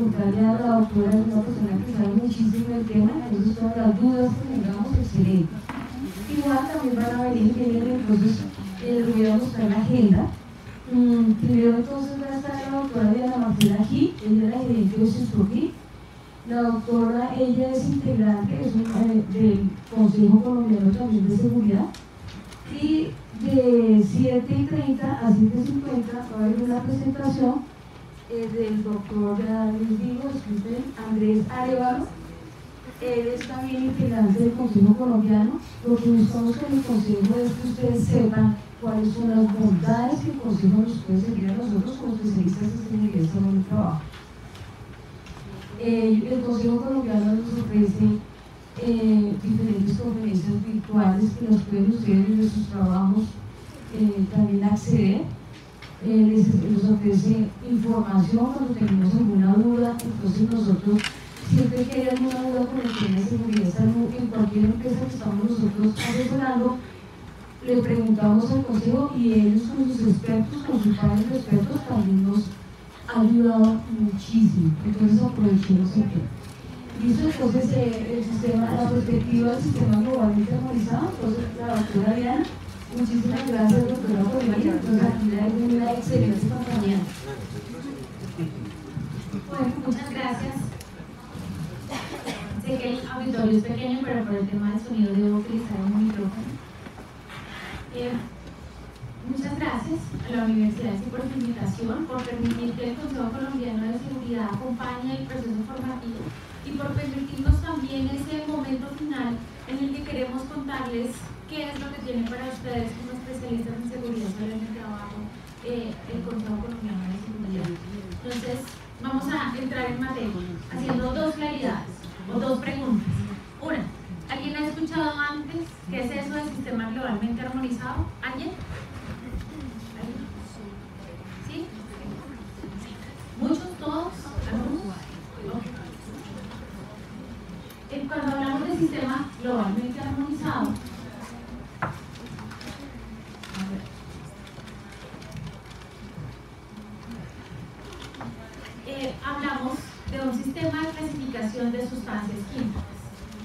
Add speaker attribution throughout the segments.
Speaker 1: preguntarle a la doctora, es una persona que sabe muchísimo del tema, entonces todas las dudas que tengamos, excelente. Igual también van a venir, entonces les voy a mostrar la agenda. Primero entonces va a estar la doctora Diana Marcela Gil, ella es la gerente de Sustogil. La doctora, ella es integrante del Consejo Colombiano también de Seguridad. Y de 7:30 a 7:50 va a haber una presentación del doctor, les digo, Andrés Arevalo. Él es también integrante del Consejo Colombiano. Lo que buscamos con el Consejo es que ustedes sepan cuáles son las bondades que el Consejo nos puede servir a nosotros como especialistas en seguridad y salud del trabajo. El Consejo Colombiano nos ofrece diferentes conferencias virtuales que nos pueden ustedes desde sus trabajos también acceder. Les ofrece información cuando tenemos alguna duda. Entonces nosotros, siempre que hay alguna duda con el tema de seguridad y salud en cualquier empresa que estamos nosotros asesorando, le preguntamos al consejo y ellos con sus expertos, con sus pares de expertos, también nos han ayudado muchísimo. Entonces aprovechemos siempre. Listo, entonces el sistema, la perspectiva del sistema globalmente armonizado. Entonces la doctora Diana, muchísimas gracias doctora por venir. Entonces aquí la es una excelente compañía.
Speaker 2: Bueno, muchas gracias. Sé que el auditorio es pequeño, pero por el tema del sonido debo utilizar un micrófono. Muchas gracias a la Universidad y por su invitación, por permitir que el Consejo Colombiano de Seguridad acompañe el proceso formativo y por permitirnos también ese momento final en el que queremos contarles qué es lo que tiene para ustedes como especialistas en seguridad y salud en el trabajo el Consejo Colombiano de Seguridad. Entonces, vamos a entrar en materia haciendo dos claridades o dos preguntas. Una, ¿alguien ha escuchado antes qué es eso del sistema globalmente armonizado? ¿Alguien? ¿Sí? ¿Muchos? ¿Todos? ¿Algunos? Cuando hablamos de sistema globalmente armonizado, hablamos de un sistema de clasificación de sustancias químicas.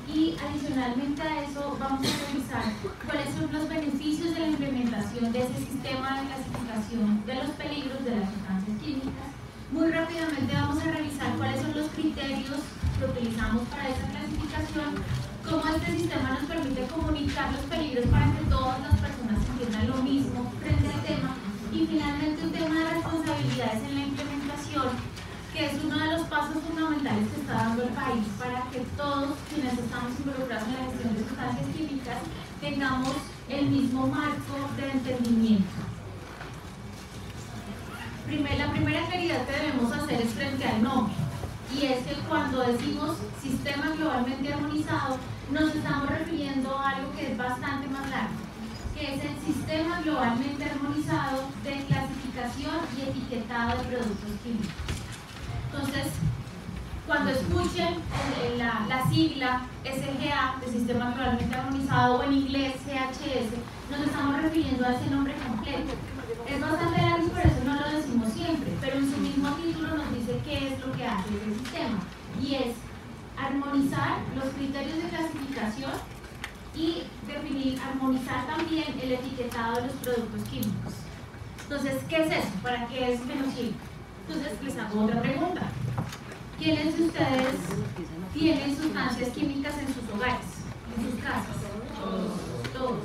Speaker 2: Y adicionalmente a eso vamos a revisar cuáles son los beneficios de la implementación de ese sistema de clasificación de los peligros de las sustancias químicas. Muy rápidamente vamos a revisar cuáles son los criterios que utilizamos para esa clasificación, cómo este sistema nos permite comunicar los peligros para que todas las personas entiendan lo mismo frente al tema, y finalmente un tema de responsabilidades en la implementación, que es uno de los pasos fundamentales que está dando el país para que todos quienes estamos involucrados en la gestión de sustancias químicas tengamos el mismo marco de entendimiento. La primera claridad que debemos hacer es frente al nombre, y es que cuando decimos sistema globalmente armonizado nos estamos refiriendo a algo que es bastante más largo, que es el sistema globalmente armonizado de clasificación y etiquetado de productos químicos. Entonces, cuando escuchen la sigla SGA, de Sistema Globalmente Armonizado, o en inglés CHS, nos estamos refiriendo a ese nombre completo. Es bastante largo y por eso no lo decimos siempre, pero en su mismo título nos dice qué es lo que hace ese sistema, y es armonizar los criterios de clasificación y armonizar también el etiquetado de los productos químicos. Entonces, ¿qué es eso? ¿Para qué es menos químico? Entonces les hago otra pregunta. ¿Quiénes de ustedes tienen sustancias químicas en sus hogares, en sus casas? Todos.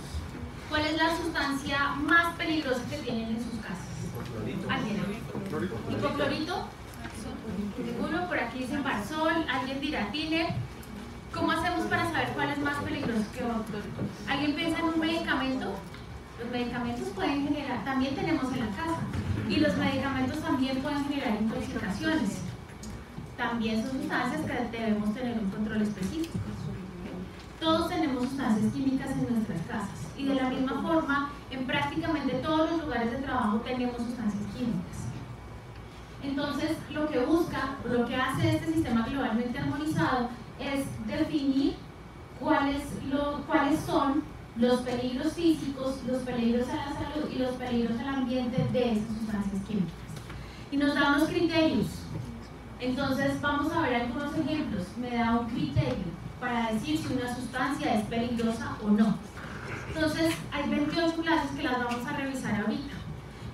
Speaker 2: ¿Cuál es la sustancia más peligrosa que tienen en sus casas? ¿Alguien? ¿Hipoclorito? ¿Seguro? Por aquí dicen Barzol, alguien dirá Tiner. ¿Cómo hacemos para saber cuál es más peligroso que otro? ¿Alguien piensa en un medicamento? Los medicamentos pueden generar, también tenemos en la casa, y los medicamentos también pueden generar intoxicaciones. También son sustancias que debemos tener un control específico. Todos tenemos sustancias químicas en nuestras casas, y de la misma forma, en prácticamente todos los lugares de trabajo tenemos sustancias químicas. Entonces, lo que hace este sistema globalmente armonizado es definir cuáles son los peligros físicos, los peligros a la salud y los peligros al ambiente de esas sustancias químicas. Y nos da unos criterios. Entonces vamos a ver algunos ejemplos. Me da un criterio para decir si una sustancia es peligrosa o no. Entonces hay 28 clases que las vamos a revisar ahorita.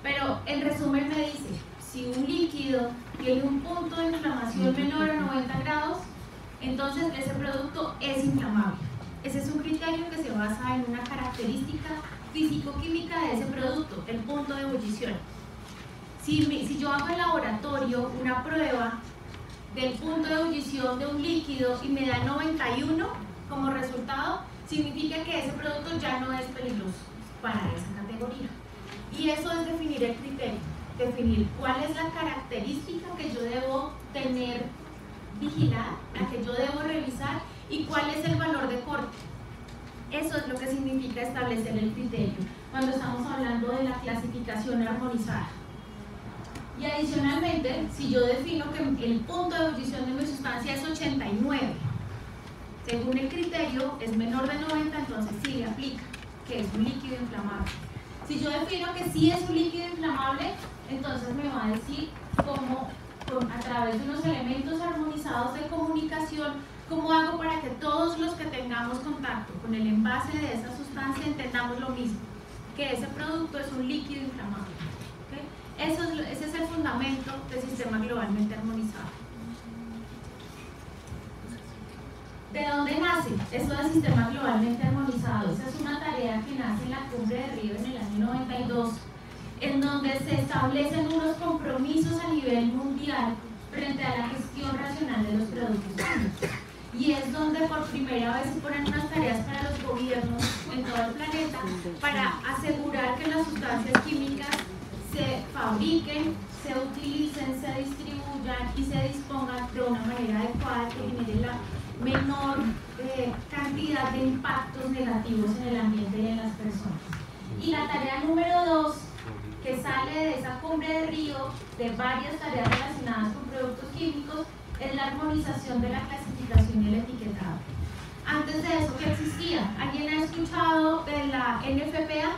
Speaker 2: Pero en resumen me dice, si un líquido tiene un punto de inflamación menor a 90 grados, entonces ese producto es inflamable. Ese es un criterio que se basa en una característica físico-química de ese producto, el punto de ebullición. Si yo hago en laboratorio una prueba del punto de ebullición de un líquido y me da 91 como resultado, significa que ese producto ya no es peligroso para esa categoría. Y eso es definir el criterio, definir cuál es la característica que yo debo tener vigilada, la que yo debo revisar y cuál es el valor de corte. Eso es lo que significa establecer el criterio cuando estamos hablando de la clasificación armonizada. Y adicionalmente, si yo defino que el punto de ebullición de mi sustancia es 89, según el criterio es menor de 90, entonces sí le aplica, que es un líquido inflamable. Si yo defino que sí es un líquido inflamable, entonces me va a decir cómo, a través de unos elementos armonizados de comunicación, cómo hago para que todos los que tengamos contacto con el envase de esa sustancia entendamos lo mismo, que ese producto es un líquido inflamable. ¿Okay? Ese es el fundamento del sistema globalmente armonizado. ¿De dónde nace esto del sistema globalmente armonizado? Esa es una tarea que nace en la Cumbre de Río en el año 92, en donde se establecen unos compromisos a nivel mundial frente a la gestión racional de los productos químicos. Y es donde por primera vez se ponen unas tareas para los gobiernos en todo el planeta para asegurar que las sustancias químicas se fabriquen, se utilicen, se distribuyan y se dispongan de una manera adecuada que genere la menor cantidad de impactos negativos en el ambiente y en las personas. Y la tarea número 2, que sale de esa Cumbre de Río, de varias tareas relacionadas con productos químicos, es la armonización de la clasificación y el etiquetado. Antes de eso, ¿qué existía? ¿Alguien ha escuchado de la NFPA?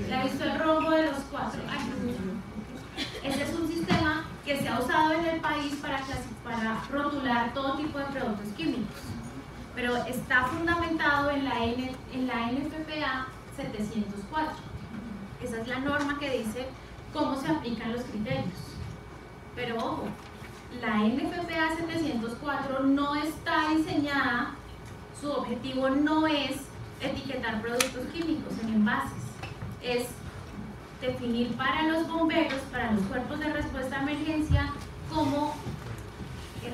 Speaker 2: ¿Le ha visto el rombo de los 4 años? Ese es un sistema que se ha usado en el país para rotular todo tipo de productos químicos, pero está fundamentado en la NFPA 704. Esa es la norma que dice cómo se aplican los criterios. Pero ojo, la NFPA 704 no está diseñada, su objetivo no es etiquetar productos químicos en envases, es definir para los bomberos, para los cuerpos de respuesta a emergencia, cómo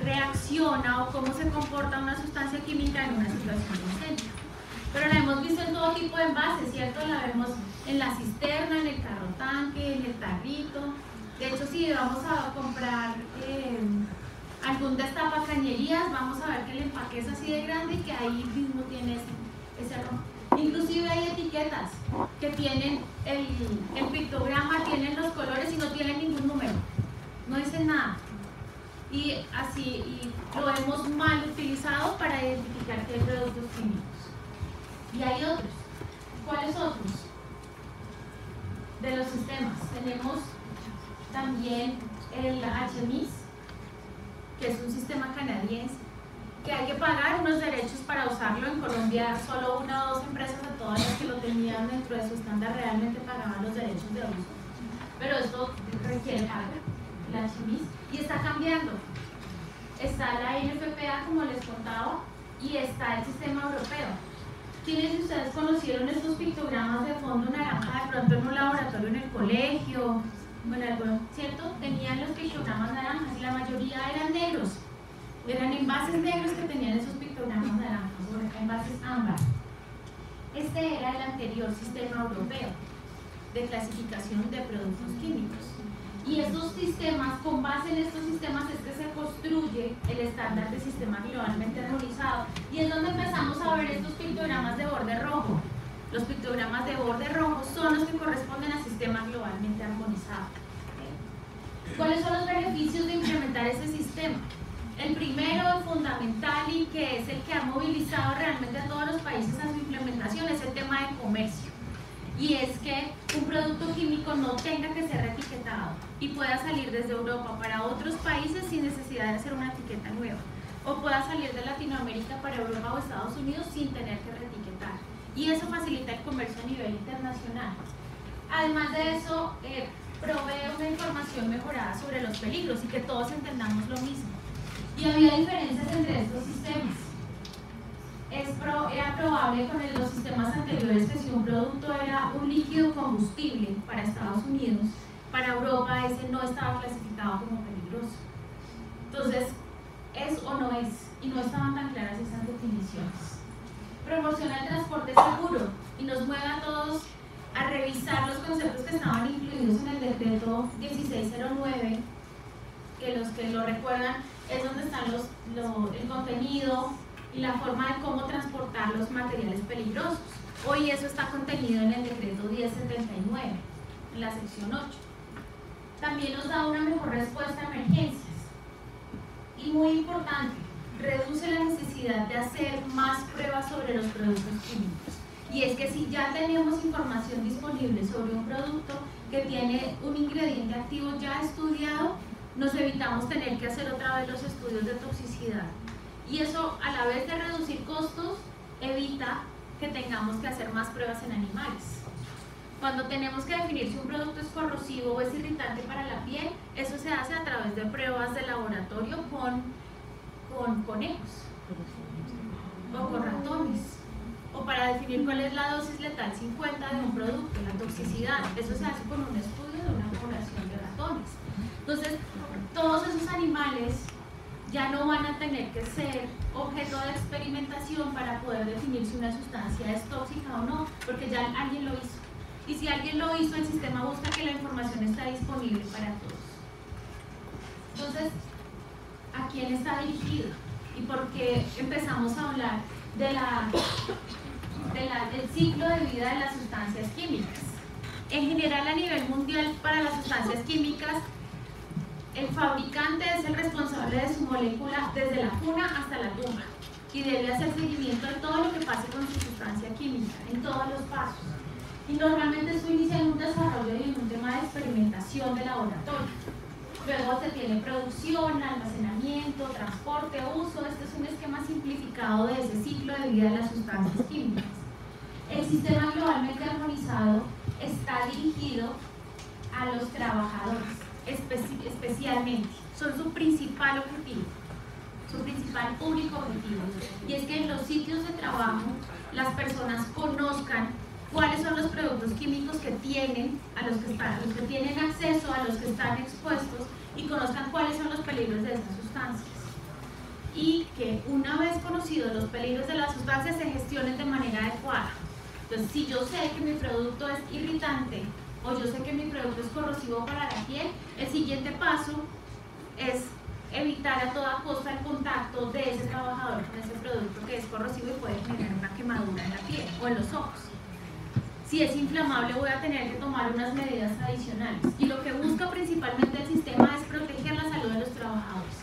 Speaker 2: reacciona o cómo se comporta una sustancia química en una situación de incendio. Pero la hemos visto en todo tipo de envases, ¿cierto? La vemos en la cisterna, en el carro tanque, en el tarrito. De hecho, si vamos a comprar algún destapacañerías, vamos a ver que el empaque es así de grande y que ahí mismo tiene ese aroma. Inclusive hay etiquetas que tienen el pictograma, tienen los colores y no tienen ningún número, no dicen nada. Y así lo hemos mal utilizado para identificar que hay productos químicos. Y hay otros. ¿Cuáles otros? De los sistemas. Tenemos también el HMIS, que es un sistema canadiense, que hay que pagar unos derechos para usarlo. En Colombia solo 1 o 2 empresas de todas las que lo tenían dentro de su estándar realmente pagaban los derechos de uso. Pero esto requiere pago, el HMIS, y está cambiando. Está la NFPA, como les contaba, y está el sistema europeo. ¿Quiénes de ustedes conocieron estos pictogramas de fondo naranja de pronto en un laboratorio en el colegio? Bueno, ¿cierto? Tenían los pictogramas naranjas y la mayoría eran negros. Eran envases negros que tenían esos pictogramas naranjas, o envases ámbar. Este era el anterior sistema europeo de clasificación de productos químicos. Y estos sistemas, con base en estos sistemas es que se construye el estándar de sistema globalmente armonizado. Y es donde empezamos a ver estos pictogramas de borde rojo. Los pictogramas de borde rojo son los que corresponden al sistema globalmente armonizado. ¿Cuáles son los beneficios de implementar ese sistema? El primero, el fundamental y que es el que ha movilizado realmente a todos los países a su implementación, es el tema de comercio. y es que un producto químico no tenga que ser reetiquetado y pueda salir desde Europa para otros países sin necesidad de hacer una etiqueta nueva, o pueda salir de Latinoamérica para Europa o Estados Unidos sin tener que reetiquetar, y eso facilita el comercio a nivel internacional. Además de eso, provee una información mejorada sobre los peligros y que todos entendamos lo mismo. Y había diferencias entre estos sistemas. Era probable con los sistemas anteriores que si un producto era un líquido combustible para Estados Unidos, para Europa ese no estaba clasificado como peligroso. Entonces, ¿es o no es? Y no estaban tan claras esas definiciones. Proporciona el transporte seguro y nos mueve a todos a revisar los conceptos que estaban incluidos en el decreto 1609, que los que lo recuerdan es donde están el contenido y la forma de cómo transportar los materiales peligrosos. Hoy eso está contenido en el decreto 1079, en la sección 8. También nos da una mejor respuesta a emergencias. Y muy importante, reduce la necesidad de hacer más pruebas sobre los productos químicos. Y es que si ya tenemos información disponible sobre un producto que tiene un ingrediente activo ya estudiado, nos evitamos tener que hacer otra vez los estudios de toxicidad. Y eso, a la vez de reducir costos, evita que tengamos que hacer más pruebas en animales. Cuando tenemos que definir si un producto es corrosivo o es irritante para la piel, eso se hace a través de pruebas de laboratorio con conejos o con ratones, o para definir cuál es la dosis letal 50 de un producto, la toxicidad. Eso se hace con un estudio de una población de ratones. Entonces, todos esos animales ya no van a tener que ser objeto de experimentación para poder definir si una sustancia es tóxica o no, porque ya alguien lo hizo. Y si alguien lo hizo, el sistema busca que la información está disponible para todos. Entonces, ¿a quién está dirigido? ¿Y por qué empezamos a hablar del ciclo de vida de las sustancias químicas? En general, a nivel mundial, para las sustancias químicas, el fabricante es el responsable de su molécula desde la cuna hasta la tumba y debe hacer seguimiento de todo lo que pase con su sustancia química, en todos los pasos. Y normalmente esto inicia en un desarrollo y en un tema de experimentación de laboratorio. Luego se tiene producción, almacenamiento, transporte, uso. Este es un esquema simplificado de ese ciclo de vida de las sustancias químicas. El sistema globalmente armonizado está dirigido a los trabajadores, especialmente. Son su principal objetivo, su principal público objetivo. Y es que en los sitios de trabajo las personas conozcan cuáles son los productos químicos que tienen, a los que tienen acceso, a los que están expuestos, y conozcan cuáles son los peligros de esas sustancias. Y que una vez conocidos los peligros de las sustancias se gestionen de manera adecuada. Entonces, si yo sé que mi producto es irritante o yo sé que mi producto es corrosivo para la piel, el siguiente paso es evitar a toda costa el contacto de ese trabajador con ese producto que es corrosivo y puede generar una quemadura en la piel o en los ojos. Si es inflamable, voy a tener que tomar unas medidas adicionales. Y lo que busca principalmente el sistema es proteger la salud de los trabajadores.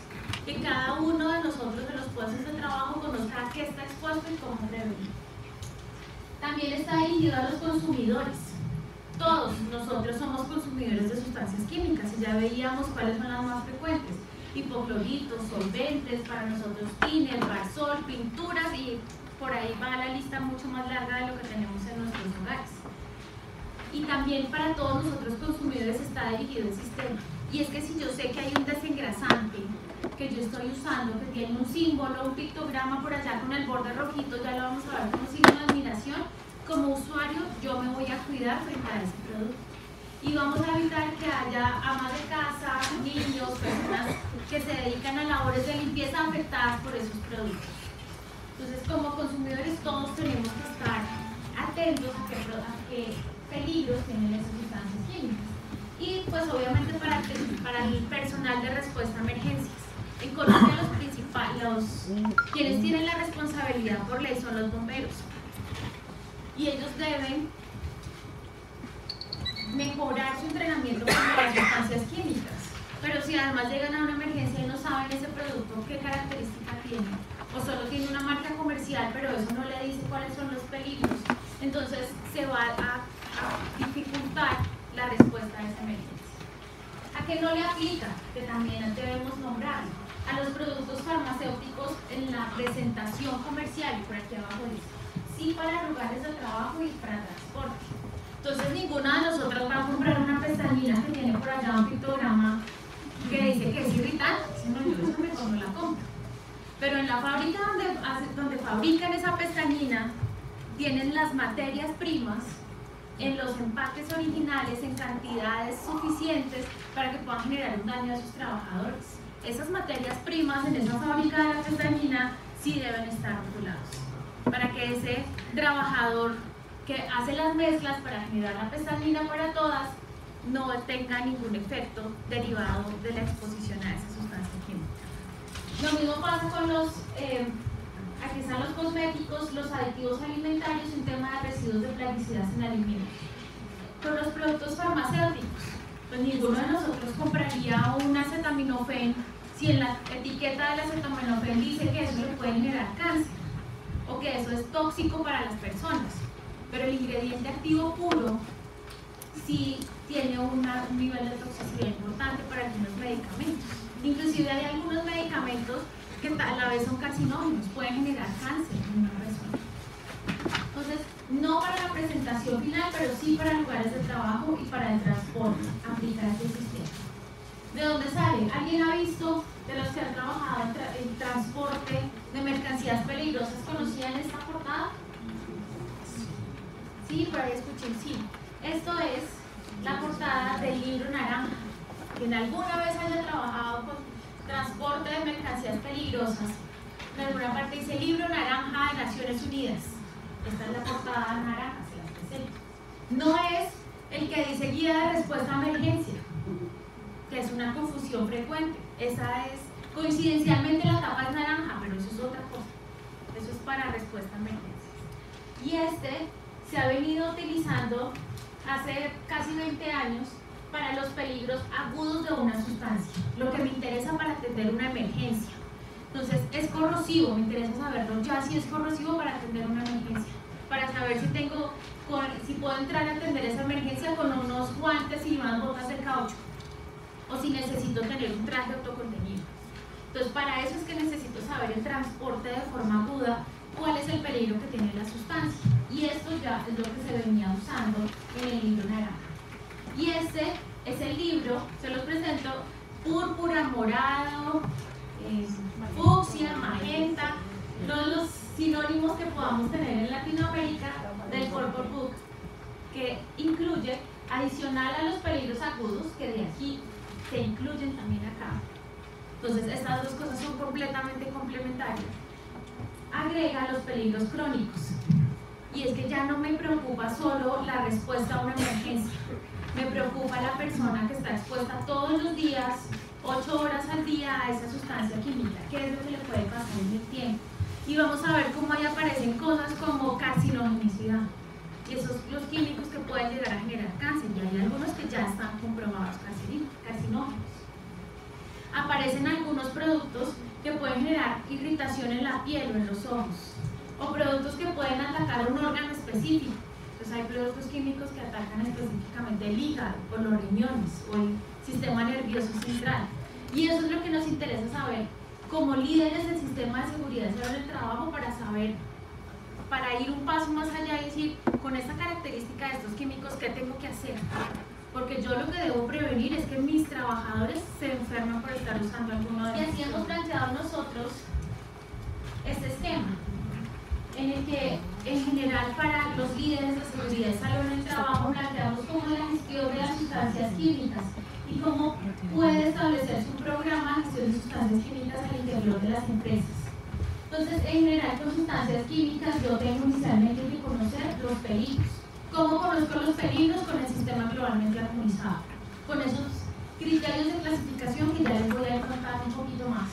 Speaker 2: Que cada uno de nosotros de los puestos de trabajo conozca a qué está expuesto y cómo prevenir. También está dirigido a los consumidores. Todos nosotros somos consumidores de sustancias químicas y ya veíamos cuáles son las más frecuentes. Hipocloritos, solventes, para nosotros thinner, barsol, pinturas, y por ahí va la lista mucho más larga de lo que tenemos en nuestros hogares. Y también para todos nosotros consumidores está dirigido el sistema. Y es que si yo sé que hay un desengrasante que yo estoy usando, que tiene un símbolo, un pictograma por allá con el borde rojito, ya lo vamos a ver como signo de admiración, como usuario yo me voy a cuidar frente a ese producto. Y vamos a evitar que haya amas de casa, niños, personas que se dedican a labores de limpieza afectadas por esos productos. Entonces, como consumidores todos tenemos que estar atentos a qué peligros tienen esas sustancias químicas. Y pues obviamente para el personal de respuesta a emergencias. En Colombia quienes tienen la responsabilidad por ley son los bomberos. Y ellos deben mejorar su entrenamiento contra las sustancias químicas. Pero si además llegan a una emergencia y no saben ese producto qué característica tiene, o solo tiene una marca comercial pero eso no le dice cuáles son los peligros, entonces se va a a dificultar la respuesta a esa emergencia. ¿A qué no le aplica? Que también debemos nombrarlo. A los productos farmacéuticos en la presentación comercial, por aquí abajo dice, sí para lugares de trabajo y para transporte. Entonces ninguna de nosotras va a comprar una pestañina que tiene por allá un pictograma que dice que es irritante, sino yo eso mejor no la compro. Pero en la fábrica donde fabrican esa pestañina, tienen las materias primas en los empaques originales en cantidades suficientes para que puedan generar un daño a sus trabajadores. Esas materias primas en esa fábrica de la pestañina sí deben estar regulados, para que ese trabajador que hace las mezclas para generar la pestañina para todas no tenga ningún efecto derivado de la exposición a esa sustancia química. Lo mismo pasa con los, aquí están los cosméticos, los aditivos alimentarios, un tema de residuos de plaguicidas en alimentos. Con los productos farmacéuticos, pues ninguno de nosotros compraría un acetaminofén si en la etiqueta del acetaminofén dice que eso le puede generar cáncer o que eso es tóxico para las personas. Pero el ingrediente activo puro sí tiene un nivel de toxicidad importante para algunos medicamentos. Inclusive hay algunos medicamentos que a la vez son carcinógenos, pueden generar cáncer en una persona. Entonces, no para la presentación final, pero sí para lugares de trabajo y para el transporte, aplicar este sistema. ¿De dónde sale? ¿Alguien ha visto, de los que han trabajado en transporte de mercancías peligrosas, conocían esta portada? Sí, por ahí escuché, sí. Esto es la portada del libro naranja. Quien alguna vez haya trabajado con transporte de mercancías peligrosas, en alguna parte dice libro naranja de Naciones Unidas. Esta es la portada naranja, se las presento. No es el que dice guía de respuesta a emergencia, que es una confusión frecuente. Esa es, coincidencialmente la tapa es naranja, pero eso es otra cosa. Eso es para respuesta a emergencias. Y este se ha venido utilizando hace casi 20 años para los peligros agudos de una sustancia, lo que me interesa para atender una emergencia. Entonces, es corrosivo, me interesa saberlo ya si es corrosivo para atender una emergencia, para saber si puedo entrar a atender esa emergencia con unos guantes y unas botas de caucho, o si necesito tener un traje autocontenido. Entonces, para eso es que necesito saber el transporte de forma aguda, cuál es el peligro que tiene la sustancia. Y esto ya es lo que se venía usando en el libro naranja. Y este es el libro, se los presento, púrpura, morado, fucsia, magenta, todos los sinónimos que podamos tener en Latinoamérica del Purple Book, que incluye, adicional a los peligros agudos, que de aquí se incluyen también acá. Entonces, estas dos cosas son completamente complementarias. Agrega los peligros crónicos. Y es que ya no me preocupa solo la respuesta a una emergencia, me preocupa la persona que está expuesta todos los días, 8 horas al día a esa sustancia química, qué es lo que le puede pasar en el tiempo. Y vamos a ver cómo ahí aparecen cosas como carcinogenicidad, y esos los químicos que pueden llegar a generar cáncer, y hay algunos que ya están comprobados carcinógenos. Aparecen algunos productos que pueden generar irritación en la piel o en los ojos, o productos que pueden atacar un órgano específico. Entonces hay productos químicos que atacan específicamente el hígado, o los riñones, o el sistema nervioso central. Y eso es lo que nos interesa saber como líderes del sistema de seguridad y salud del trabajo, para ir un paso más allá y decir, con esta característica de estos químicos, ¿qué tengo que hacer? Porque yo lo que debo prevenir es que mis trabajadores se enfermen por estar usando alguno de ellos. Y así hemos planteado nosotros este esquema, en el que en general para los líderes de seguridad y salud en el trabajo planteamos cómo es la gestión de las sustancias químicas y cómo puede establecerse un programa de gestión de sustancias químicas al interior de las empresas. Entonces, en general con sustancias químicas yo tengo inicialmente que conocer los peligros. ¿Cómo conozco los peligros? Con el sistema globalmente armonizado, con esos criterios de clasificación que ya les voy a ir contando un poquito más.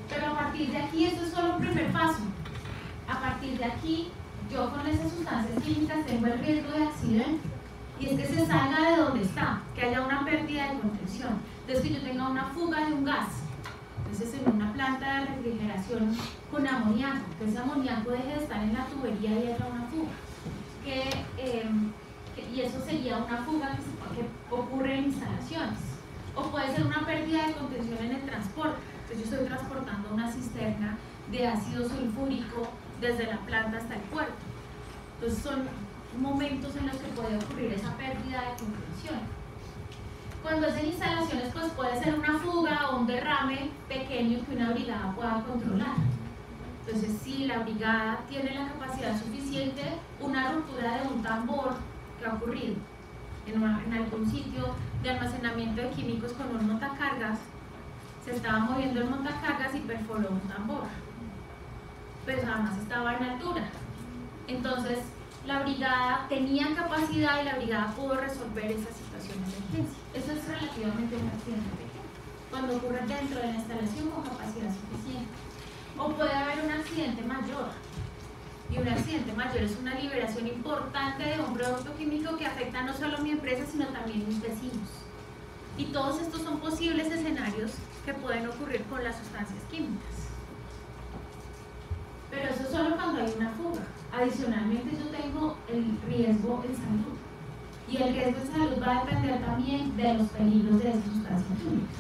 Speaker 2: Pero a partir de aquí, esto es solo un primer paso. A partir de aquí, yo con esas sustancias químicas tengo el riesgo de accidente, y es que se salga de donde está, que haya una pérdida de contención, entonces que yo tenga una fuga de un gas. Entonces, en una planta de refrigeración con amoníaco, que ese amoníaco deje de estar en la tubería y haya una fuga. Y y eso sería una fuga que ocurre en instalaciones. O puede ser una pérdida de contención en el transporte. Entonces yo estoy transportando una cisterna de ácido sulfúrico desde la planta hasta el puerto. Entonces son momentos en los que puede ocurrir esa pérdida de contención. Cuando es en instalaciones, pues puede ser una fuga o un derrame pequeño que una brigada pueda controlar. Entonces, si la brigada tiene la capacidad suficiente, una ruptura de un tambor que ha ocurrido en algún sitio de almacenamiento de químicos con un montacargas, se estaba moviendo el montacargas y perforó un tambor, pero además estaba en altura. Entonces, la brigada tenía capacidad y la brigada pudo resolver esa situación de emergencia. Eso es relativamente un accidente pequeño, cuando ocurre dentro de la instalación con capacidad suficiente. O puede haber un accidente mayor, y un accidente mayor es una liberación importante de un producto químico que afecta no solo a mi empresa, sino también a mis vecinos. Y todos estos son posibles escenarios que pueden ocurrir con las sustancias químicas. Pero eso es solo cuando hay una fuga. Adicionalmente yo tengo el riesgo en salud. Y el riesgo en salud va a depender también de los peligros de esa sustancia química.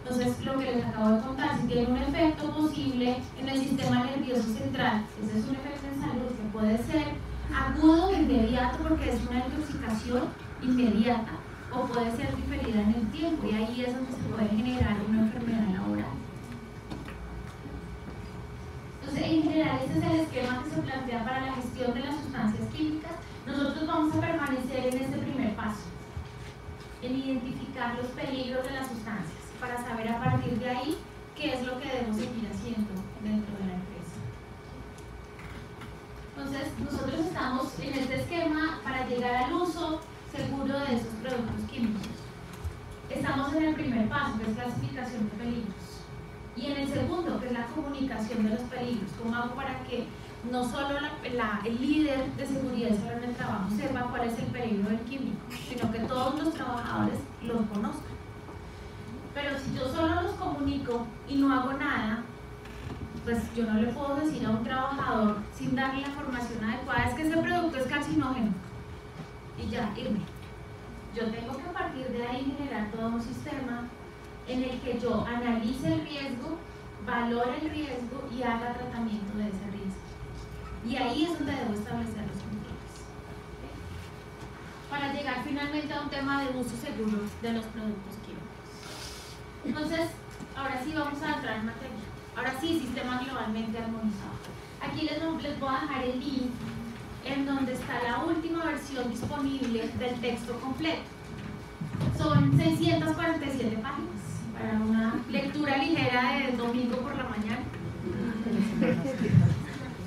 Speaker 2: Entonces, lo que les acabo de contar, si tiene un efecto posible en el sistema nervioso central, ese es un efecto en salud que puede ser agudo e inmediato porque es una intoxicación inmediata, o puede ser diferida en el tiempo, y ahí es donde se puede generar una enfermedad laboral. Entonces, en general, este es el esquema que se plantea para la gestión de las sustancias químicas. Nosotros vamos a permanecer en este primer paso, en identificar los peligros de las sustancias, para saber a partir de ahí qué es lo que debemos seguir haciendo dentro de la empresa. Entonces, nosotros estamos en este esquema para llegar al uso seguro de esos productos químicos. Estamos en el primer paso, que es clasificación de peligros. Y en el segundo, que es la comunicación de los peligros. ¿Cómo hago para que no solo el líder de seguridad y salud en el trabajo sepa cuál es el peligro del químico, sino que todos los trabajadores lo conozcan? Pero si yo solo los comunico y no hago nada, pues yo no le puedo decir a un trabajador sin darle la información adecuada, es que ese producto es carcinógeno, y ya, irme. Yo tengo que a partir de ahí generar todo un sistema en el que yo analice el riesgo, valore el riesgo y haga tratamiento de ese riesgo. Y ahí es donde debo establecer los controles, ¿okay? Para llegar finalmente a un tema de uso seguro de los productos químicos. Entonces, ahora sí vamos a entrar en materia. Ahora sí, sistema globalmente armonizado. Aquí les voy a dejar el link en donde está la última versión disponible del texto completo. Son 647 páginas para una lectura ligera de domingo por la mañana.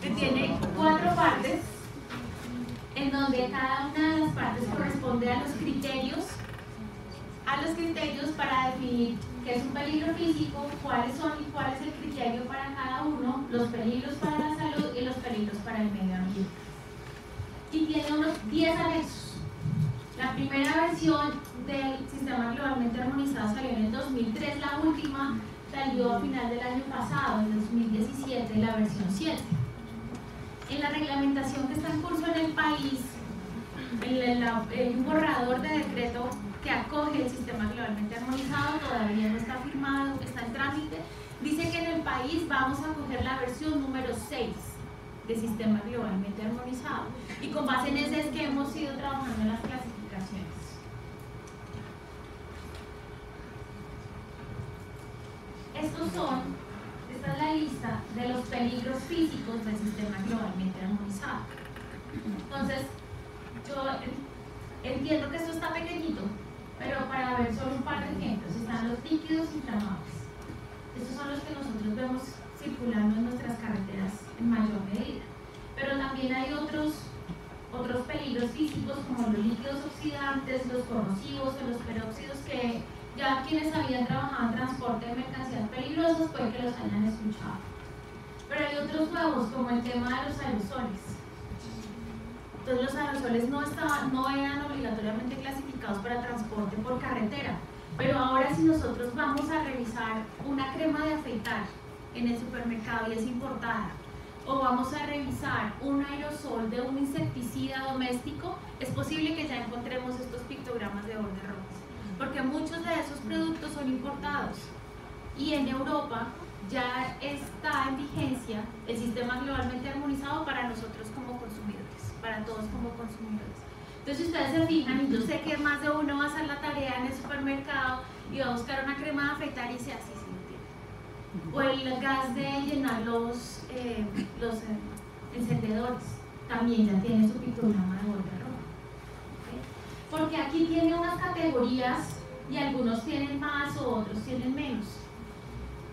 Speaker 2: Que tiene 4 partes, en donde cada una de las partes corresponde a los criterios para definir qué es un peligro físico, cuáles son y cuál es el criterio para cada uno, los peligros para la salud y los peligros para el medio ambiente. Y tiene unos 10 anexos. La primera versión del sistema globalmente armonizado salió en el 2003, la última salió a final del año pasado, en 2017, la versión 7. En la reglamentación que está en curso en el país, un borrador de decreto que acoge el sistema globalmente armonizado todavía no está firmado, está en trámite. Dice que en el país vamos a coger la versión número 6 de sistema globalmente armonizado, y con base en ese es que hemos ido trabajando en las clasificaciones. Esta es la lista de los peligros físicos del sistema globalmente armonizado. Entonces, yo entiendo que esto está pequeñito, pero para ver solo un par de ejemplos, están los líquidos inflamables. Estos son los que nosotros vemos circulando en nuestras carreteras en mayor medida. Pero también hay otros peligros físicos como los líquidos oxidantes, los corrosivos o los peróxidos, que ya quienes habían trabajado en transporte de mercancías peligrosas puede que los hayan escuchado. Pero hay otros nuevos, como el tema de los aerosoles. Entonces los aerosoles no eran obligatoriamente clasificados para transporte por carretera, pero ahora si nosotros vamos a revisar una crema de afeitar en el supermercado y es importada, o vamos a revisar un aerosol de un insecticida doméstico, es posible que ya encontremos estos pictogramas de bordes rojos, porque muchos de esos productos son importados y en Europa ya está en vigencia el sistema globalmente armonizado para nosotros como consumidores, para todos como consumidores. Entonces, si ustedes se fijan, y yo sé que más de uno va a hacer la tarea en el supermercado y va a buscar una crema de afeitar y dice así, sí lo tiene. O el gas de llenar los encendedores, también ya tiene su pictograma de borde rojo. ¿Okay? Porque aquí tiene unas categorías y algunos tienen más o otros tienen menos.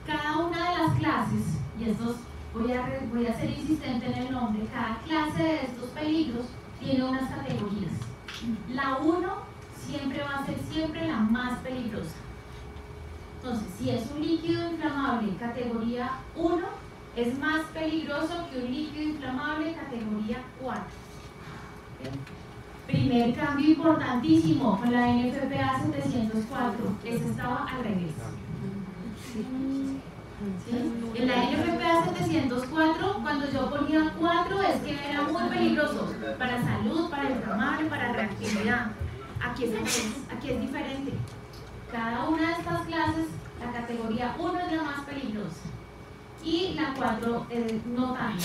Speaker 2: Cada una de las clases, y estos voy a ser insistente en el nombre, cada clase de estos peligros tiene unas categorías. La 1 siempre va a ser siempre la más peligrosa. Entonces, si es un líquido inflamable categoría 1, es más peligroso que un líquido inflamable categoría 4. ¿Okay? Primer cambio importantísimo con la NFPA 704, ese estaba al revés. ¿Sí? En la NFPA 704, cuando yo ponía 4, es que era muy peligroso para salud, para inflamable, para reactividad. Aquí es diferente. Cada una de estas clases, la categoría 1 es la más peligrosa y la 4 no tanto.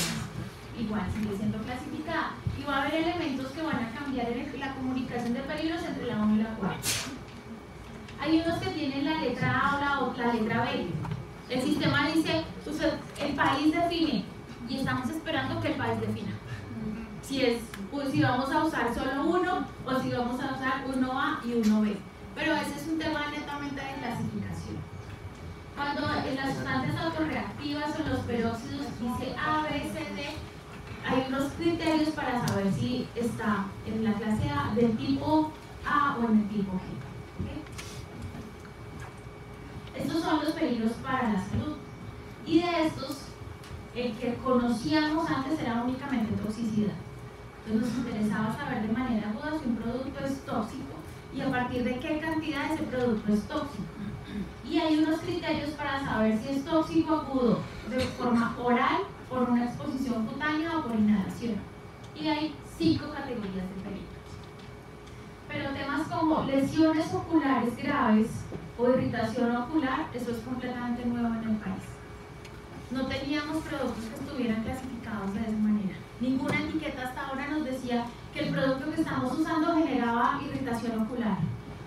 Speaker 2: Igual sigue siendo clasificada y va a haber elementos que van a cambiar en la comunicación de peligros entre la 1 y la 4. Hay unos que tienen la letra A o la letra B. El sistema dice, el país define y estamos esperando que el país defina. Si vamos a usar solo uno o si vamos a usar 1A y 1B. Pero ese es un tema netamente de clasificación. Cuando en las sustancias autorreactivas o los peróxidos dice A, B, C, D, hay unos criterios para saber si está en la clase A del tipo A o en el tipo G. Estos son los peligros para la salud. Y de estos, el que conocíamos antes era únicamente toxicidad. Entonces nos interesaba saber de manera aguda si un producto es tóxico y a partir de qué cantidad ese producto es tóxico. Y hay unos criterios para saber si es tóxico agudo de forma oral, por una exposición cutánea o por inhalación. Y hay 5 categorías de peligros. Pero temas como lesiones oculares graves o irritación ocular, eso es completamente nuevo en el país. No teníamos productos que estuvieran clasificados de esa manera. Ninguna etiqueta hasta ahora nos decía que el producto que estamos usando generaba irritación ocular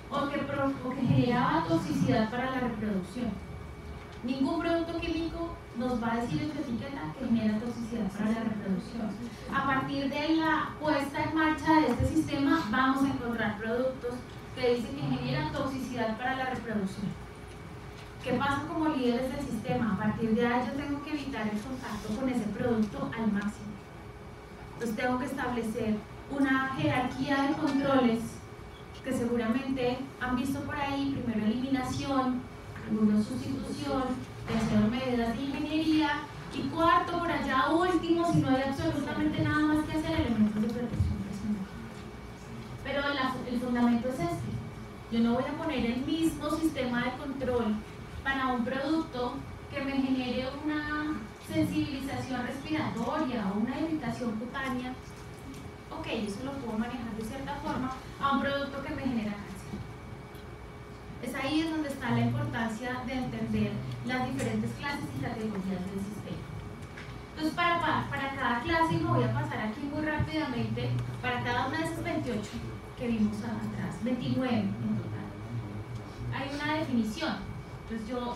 Speaker 2: o que generaba toxicidad para la reproducción. Ningún producto químico nos va a decir en su etiqueta que genera toxicidad para la reproducción. A partir de la puesta en marcha de este sistema, vamos a encontrar productos que dicen que generan toxicidad para la reproducción. ¿Qué pasa como líderes del sistema? A partir de ahí yo tengo que evitar el contacto con ese producto al máximo. Entonces tengo que establecer una jerarquía de controles que seguramente han visto por ahí, primero eliminación, algunos sustitución, tercero medidas de ingeniería y cuarto por allá último, si no hay absolutamente nada más que hacer, elementos de protección personal. Pero el fundamento es este. Yo no voy a poner el mismo sistema de control para un producto que me genere una sensibilización respiratoria o una irritación cutánea. Ok, eso lo puedo manejar de cierta forma a un producto que me genera cáncer. Es ahí es donde está la importancia de entender las diferentes clases y categorías del sistema. Entonces, para cada clase, y me voy a pasar aquí muy rápidamente, para cada una de esas 28 que vimos atrás, 29 en total, hay una definición. Entonces yo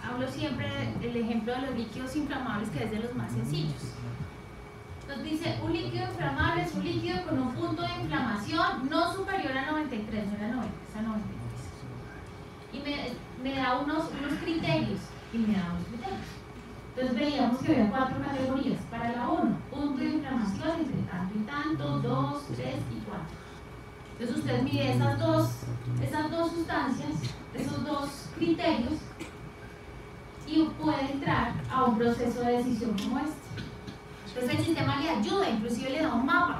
Speaker 2: hablo siempre del ejemplo de los líquidos inflamables, que es de los más sencillos. Entonces dice, un líquido inflamable es un líquido con un punto de inflamación no superior a 93, no era 90, es a 93. Y me da unos criterios, y me da unos criterios. Entonces veíamos que había 4 categorías. Para la 1, punto de inflamación entre tanto y tanto, 2, 3 y 4. Entonces usted mide esas dos sustancias, esos 2 criterios, y puede entrar a un proceso de decisión como este. Entonces el sistema le ayuda, inclusive le da un mapa.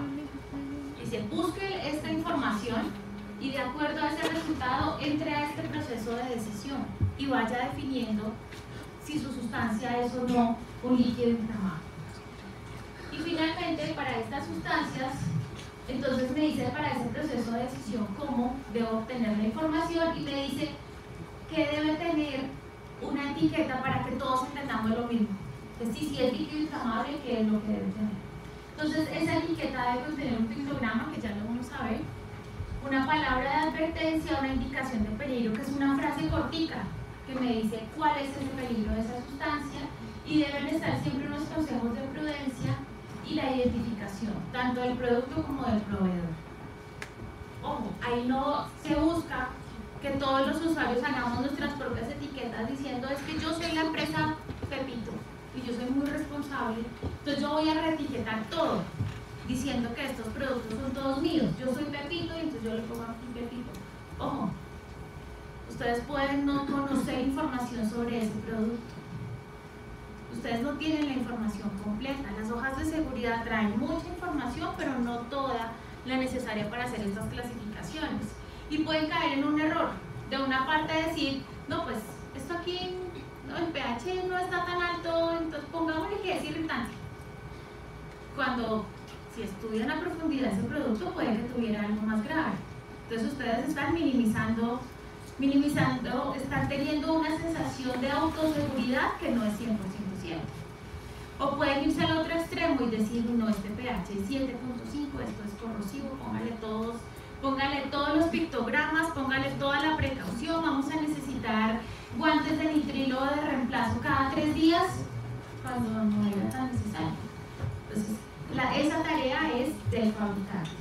Speaker 2: Dice, busque esta información y de acuerdo a ese resultado entre a este proceso de decisión y vaya definiendo si su sustancia es o no un líquido inflamable. básicamente para estas sustancias, entonces me dice para ese proceso de decisión cómo debo obtener la información y me dice que debe tener una etiqueta para que todos entendamos lo mismo. Entonces, si es líquido inflamable, ¿qué es lo que debe tener? Entonces, esa etiqueta debe contener un pictograma, que ya lo vamos a ver, una palabra de advertencia, una indicación de peligro, que es una frase cortica, que me dice cuál es el peligro de esa sustancia, y deben estar siempre unos consejos de prudencia y la identificación, tanto del producto como del proveedor. Ojo, ahí no se busca que todos los usuarios hagamos nuestras propias etiquetas diciendo es que yo soy la empresa Pepito y yo soy muy responsable, entonces yo voy a reetiquetar todo diciendo que estos productos son todos míos, yo soy Pepito y entonces yo le pongo aquí Pepito. Ojo, ustedes pueden no conocer información sobre ese producto, ustedes no tienen la información completa, las hojas de seguridad traen mucha información pero no toda la necesaria para hacer estas clasificaciones. Y pueden caer en un error, de una parte decir, no pues, esto aquí, no, el pH no está tan alto, entonces pongámosle que es irritante. Cuando, si estudian a profundidad ese producto, puede que tuviera algo más grave. Entonces ustedes están minimizando, están teniendo una sensación de autoseguridad que no es 100% cierto. O pueden irse al otro extremo y decir, no, este pH es 7.5, esto es corrosivo, póngale todos los pictogramas, póngale toda la precaución, vamos a necesitar guantes de nitrilo de reemplazo cada 3 días, cuando no era tan necesario. Entonces, esa tarea es del fabricante.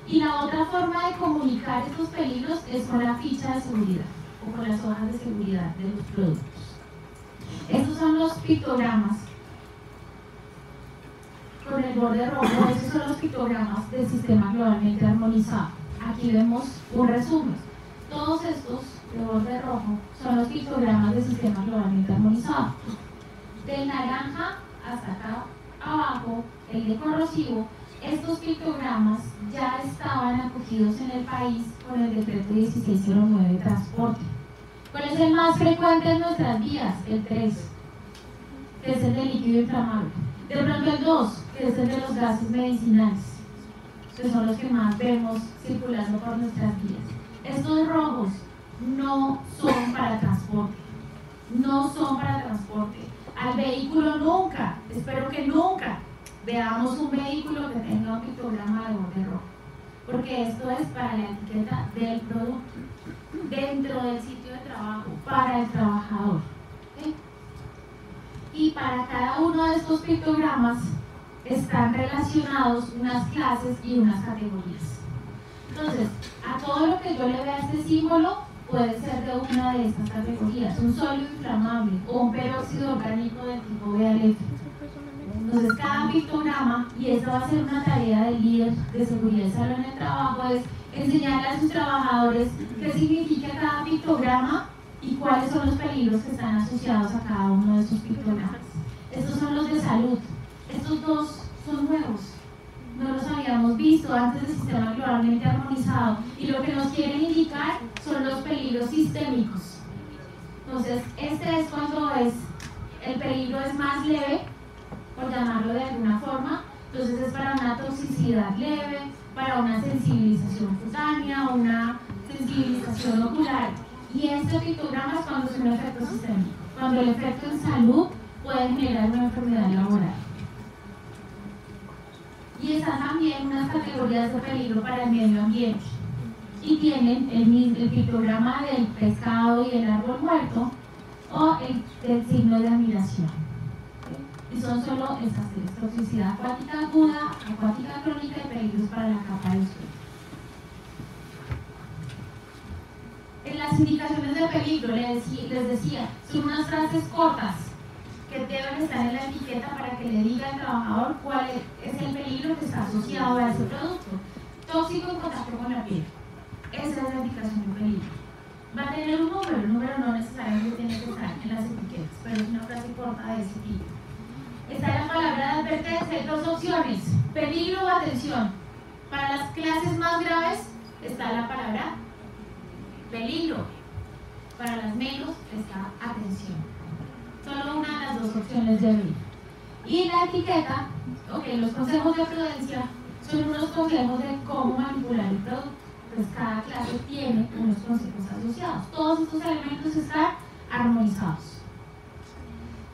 Speaker 2: Y la otra forma de comunicar estos peligros es con la ficha de seguridad o con las hojas de seguridad de los productos. Estos son los pictogramas con el borde rojo, esos son los pictogramas del sistema globalmente armonizado. Aquí vemos un resumen. Todos estos de borde rojo son los pictogramas del sistema globalmente armonizado. Del naranja hasta acá abajo, el de corrosivo, estos pictogramas ya estaban acogidos en el país con el decreto 1609 de transporte. ¿Cuál es el más frecuente en nuestras vías? El 3, que es el de líquido inflamable. De pronto el 2, que es el de los gases medicinales, que son los que más vemos circulando por nuestras vías. Estos rojos no son para transporte, no son para transporte. Al vehículo nunca, espero que nunca veamos un vehículo que tenga un pictograma de borde rojo, porque esto es para la etiqueta del producto, dentro del sitio de trabajo, para el trabajador. ¿Sí? Y para cada uno de estos pictogramas están relacionados unas clases y unas categorías. Entonces, a todo lo que yo le vea este símbolo puede ser de una de estas categorías, un sólido inflamable o un peróxido orgánico del tipo BALF. Entonces, cada pictograma, y esta va a ser una tarea del líder de seguridad y salud en el trabajo, es enseñarle a sus trabajadores qué significa cada pictograma y cuáles son los peligros que están asociados a cada uno de esos pictogramas. Estos son los de salud. Estos dos son nuevos. No los habíamos visto antes del sistema globalmente armonizado. Y lo que nos quieren indicar son los peligros sistémicos. Entonces, este es cuando el peligro es más leve, por llamarlo de alguna forma. Entonces es para una toxicidad leve, para una sensibilización cutánea, una sensibilización ocular. Y este pictograma es cuando es un efecto sistémico, cuando el efecto en salud puede generar una enfermedad laboral. Y están también unas categorías de peligro para el medio ambiente. Y tienen el pictograma del pescado y el árbol muerto o el signo de admiración. Y son solo estas tres: toxicidad acuática aguda, acuática crónica y peligros para la capa de ozono. En las indicaciones de peligro les decía, son unas frases cortas que deben estar en la etiqueta para que le diga al trabajador cuál es el peligro que está asociado a ese producto. Tóxico en contacto con la piel. Esa es la indicación de peligro. Va a tener un número, el número no necesariamente tiene que estar en las etiquetas, pero es una frase corta de ese tipo. Está la palabra de advertencia, hay dos opciones, peligro o atención. Para las clases más graves está la palabra peligro, para las menos está atención. Solo una de las dos opciones debe ir. Y la etiqueta Ok, los consejos de prudencia son unos consejos de cómo manipular el producto. Pues cada clase tiene unos consejos asociados. Todos estos elementos están armonizados.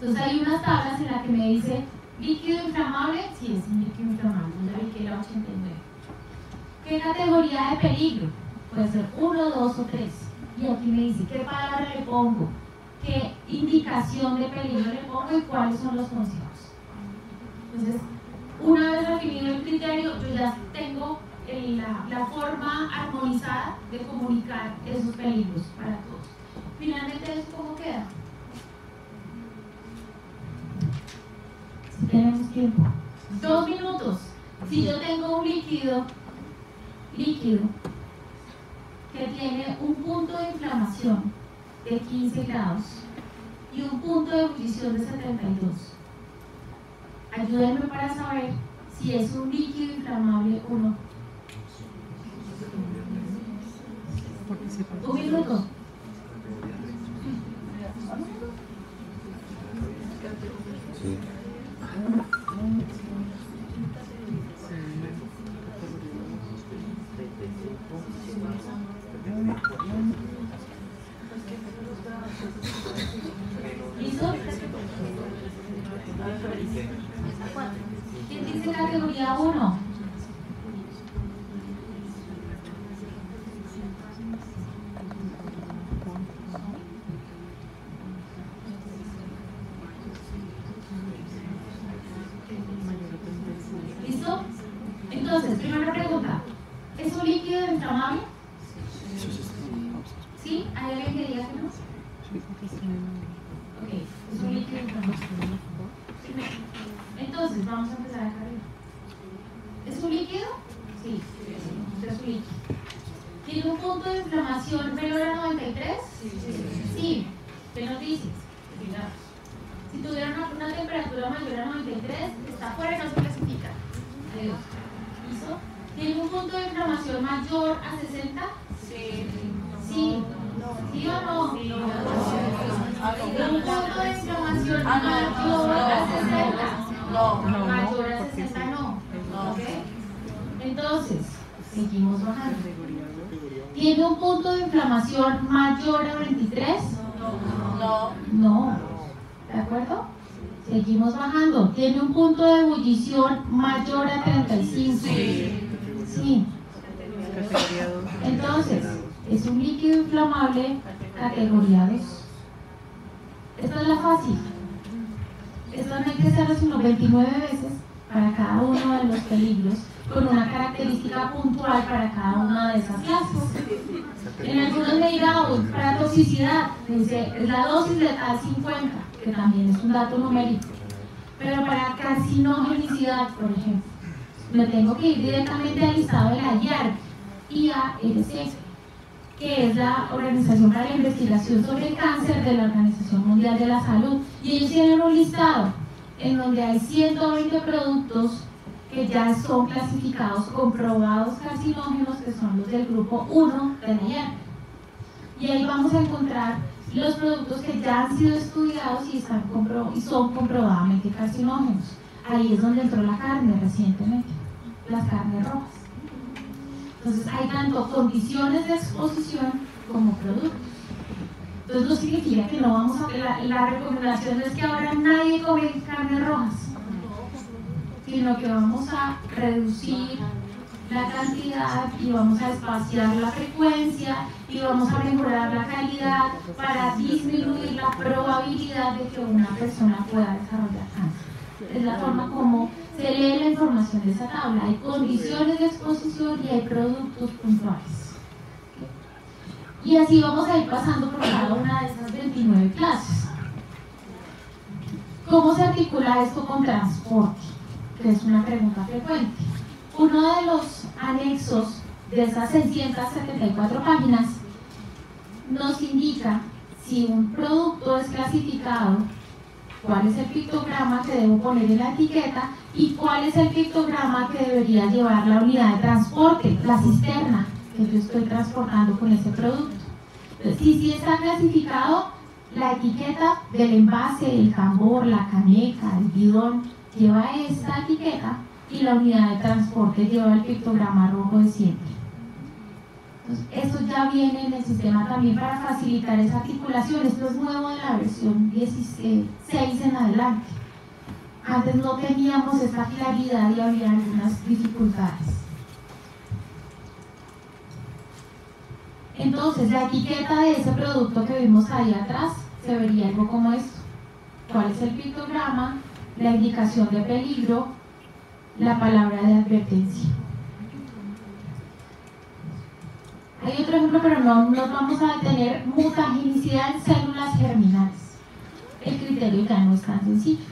Speaker 2: Entonces hay unas tablas en las que me dice líquido inflamable, sí es un líquido inflamable, yo vi que era 89. ¿Qué categoría de peligro? Puede ser 1, 2 o 3. Y aquí me dice qué palabra le pongo, qué indicación de peligro le pongo y cuáles son los consejos. Entonces, una vez definido el criterio, yo ya tengo la forma armonizada de comunicar esos peligros para todos. Finalmente, ¿eso cómo queda? Si tenemos tiempo. 2 minutos. Si yo tengo un líquido que tiene un punto de inflamación de 15 grados y un punto de ebullición de 72. Ayúdenme para saber si es un líquido inflamable o no. 1 minuto.
Speaker 3: Sí.
Speaker 2: ¿Listo? ¿Quién dice categoría 1? ¿Listo? Entonces, primera pregunta. ¿Es un líquido inflamable? ¿Sí? ¿Hay alguien que diga que no? Ok, es un líquido inflamable. Entonces, vamos a empezar acá arriba. ¿Es un líquido? Sí, es un líquido. ¿Tiene un punto de inflamación menor a 93? Sí. ¿Qué nos dices? Si tuviera una temperatura mayor a 93, está fuera y no se clasifica. Adiós. ¿Listo? ¿Tiene un punto de inflamación mayor a 60? Sí. ¿Sí? ¿Sí o no? ¿Tiene un punto de inflamación mayor a 60? No. Mayor a 60 no. ¿Ok? Entonces, seguimos bajando. ¿Tiene un punto de inflamación mayor a 23? No. ¿De acuerdo? Seguimos bajando. ¿Tiene un punto de ebullición mayor a 35? Sí. Entonces, es un líquido inflamable categoría 2. Esta es la fácil. Esto no hay que hacerlo sino 29 veces para cada uno de los peligros, con una característica puntual para cada una de esas clases. En algunos me dirá, para toxicidad, dice, es la dosis letal 50, que también es un dato numérico. Pero para carcinogenicidad, por ejemplo, me tengo que ir directamente al listado de la IARC, que es la Organización para la Investigación sobre el Cáncer de la Organización Mundial de la Salud. Y ellos tienen un listado en donde hay 120 productos que ya son clasificados, comprobados carcinógenos, que son los del grupo 1 de la IARC. Y ahí vamos a encontrar los productos que ya han sido estudiados y son comprobadamente carcinógenos. Ahí es donde entró la carne recientemente, las carnes rojas. Entonces hay tanto condiciones de exposición como productos. Entonces no significa que no vamos a... La recomendación es que ahora nadie come carnes rojas, sino que vamos a reducir la cantidad y vamos a espaciar la frecuencia y vamos a mejorar la calidad para disminuir la probabilidad de que una persona pueda desarrollar cáncer. Es la forma como se lee la información de esa tabla. Hay condiciones de exposición y hay productos puntuales. Y así vamos a ir pasando por cada una de esas 29 clases. ¿Cómo se articula esto con transporte? Que es una pregunta frecuente. Uno de los anexos de esas 674 páginas nos indica si un producto es clasificado, cuál es el pictograma que debo poner en la etiqueta y cuál es el pictograma que debería llevar la unidad de transporte, la cisterna que yo estoy transportando con ese producto. Entonces, si está clasificado, la etiqueta del envase, el tambor, la caneca, el bidón,
Speaker 4: lleva esta etiqueta y la unidad de transporte lleva el pictograma rojo de siempre. Entonces, esto ya viene en el sistema también para facilitar esa articulación. Esto es nuevo de la versión 16 en adelante. Antes no teníamos esta claridad y había algunas dificultades. Entonces, la etiqueta de ese producto que vimos ahí atrás se vería algo como esto. ¿Cuál es el pictograma? La indicación de peligro, la palabra de advertencia. Hay otro ejemplo, pero no nos vamos a detener. Mutagenicidad en células germinales. El criterio ya no es tan sencillo.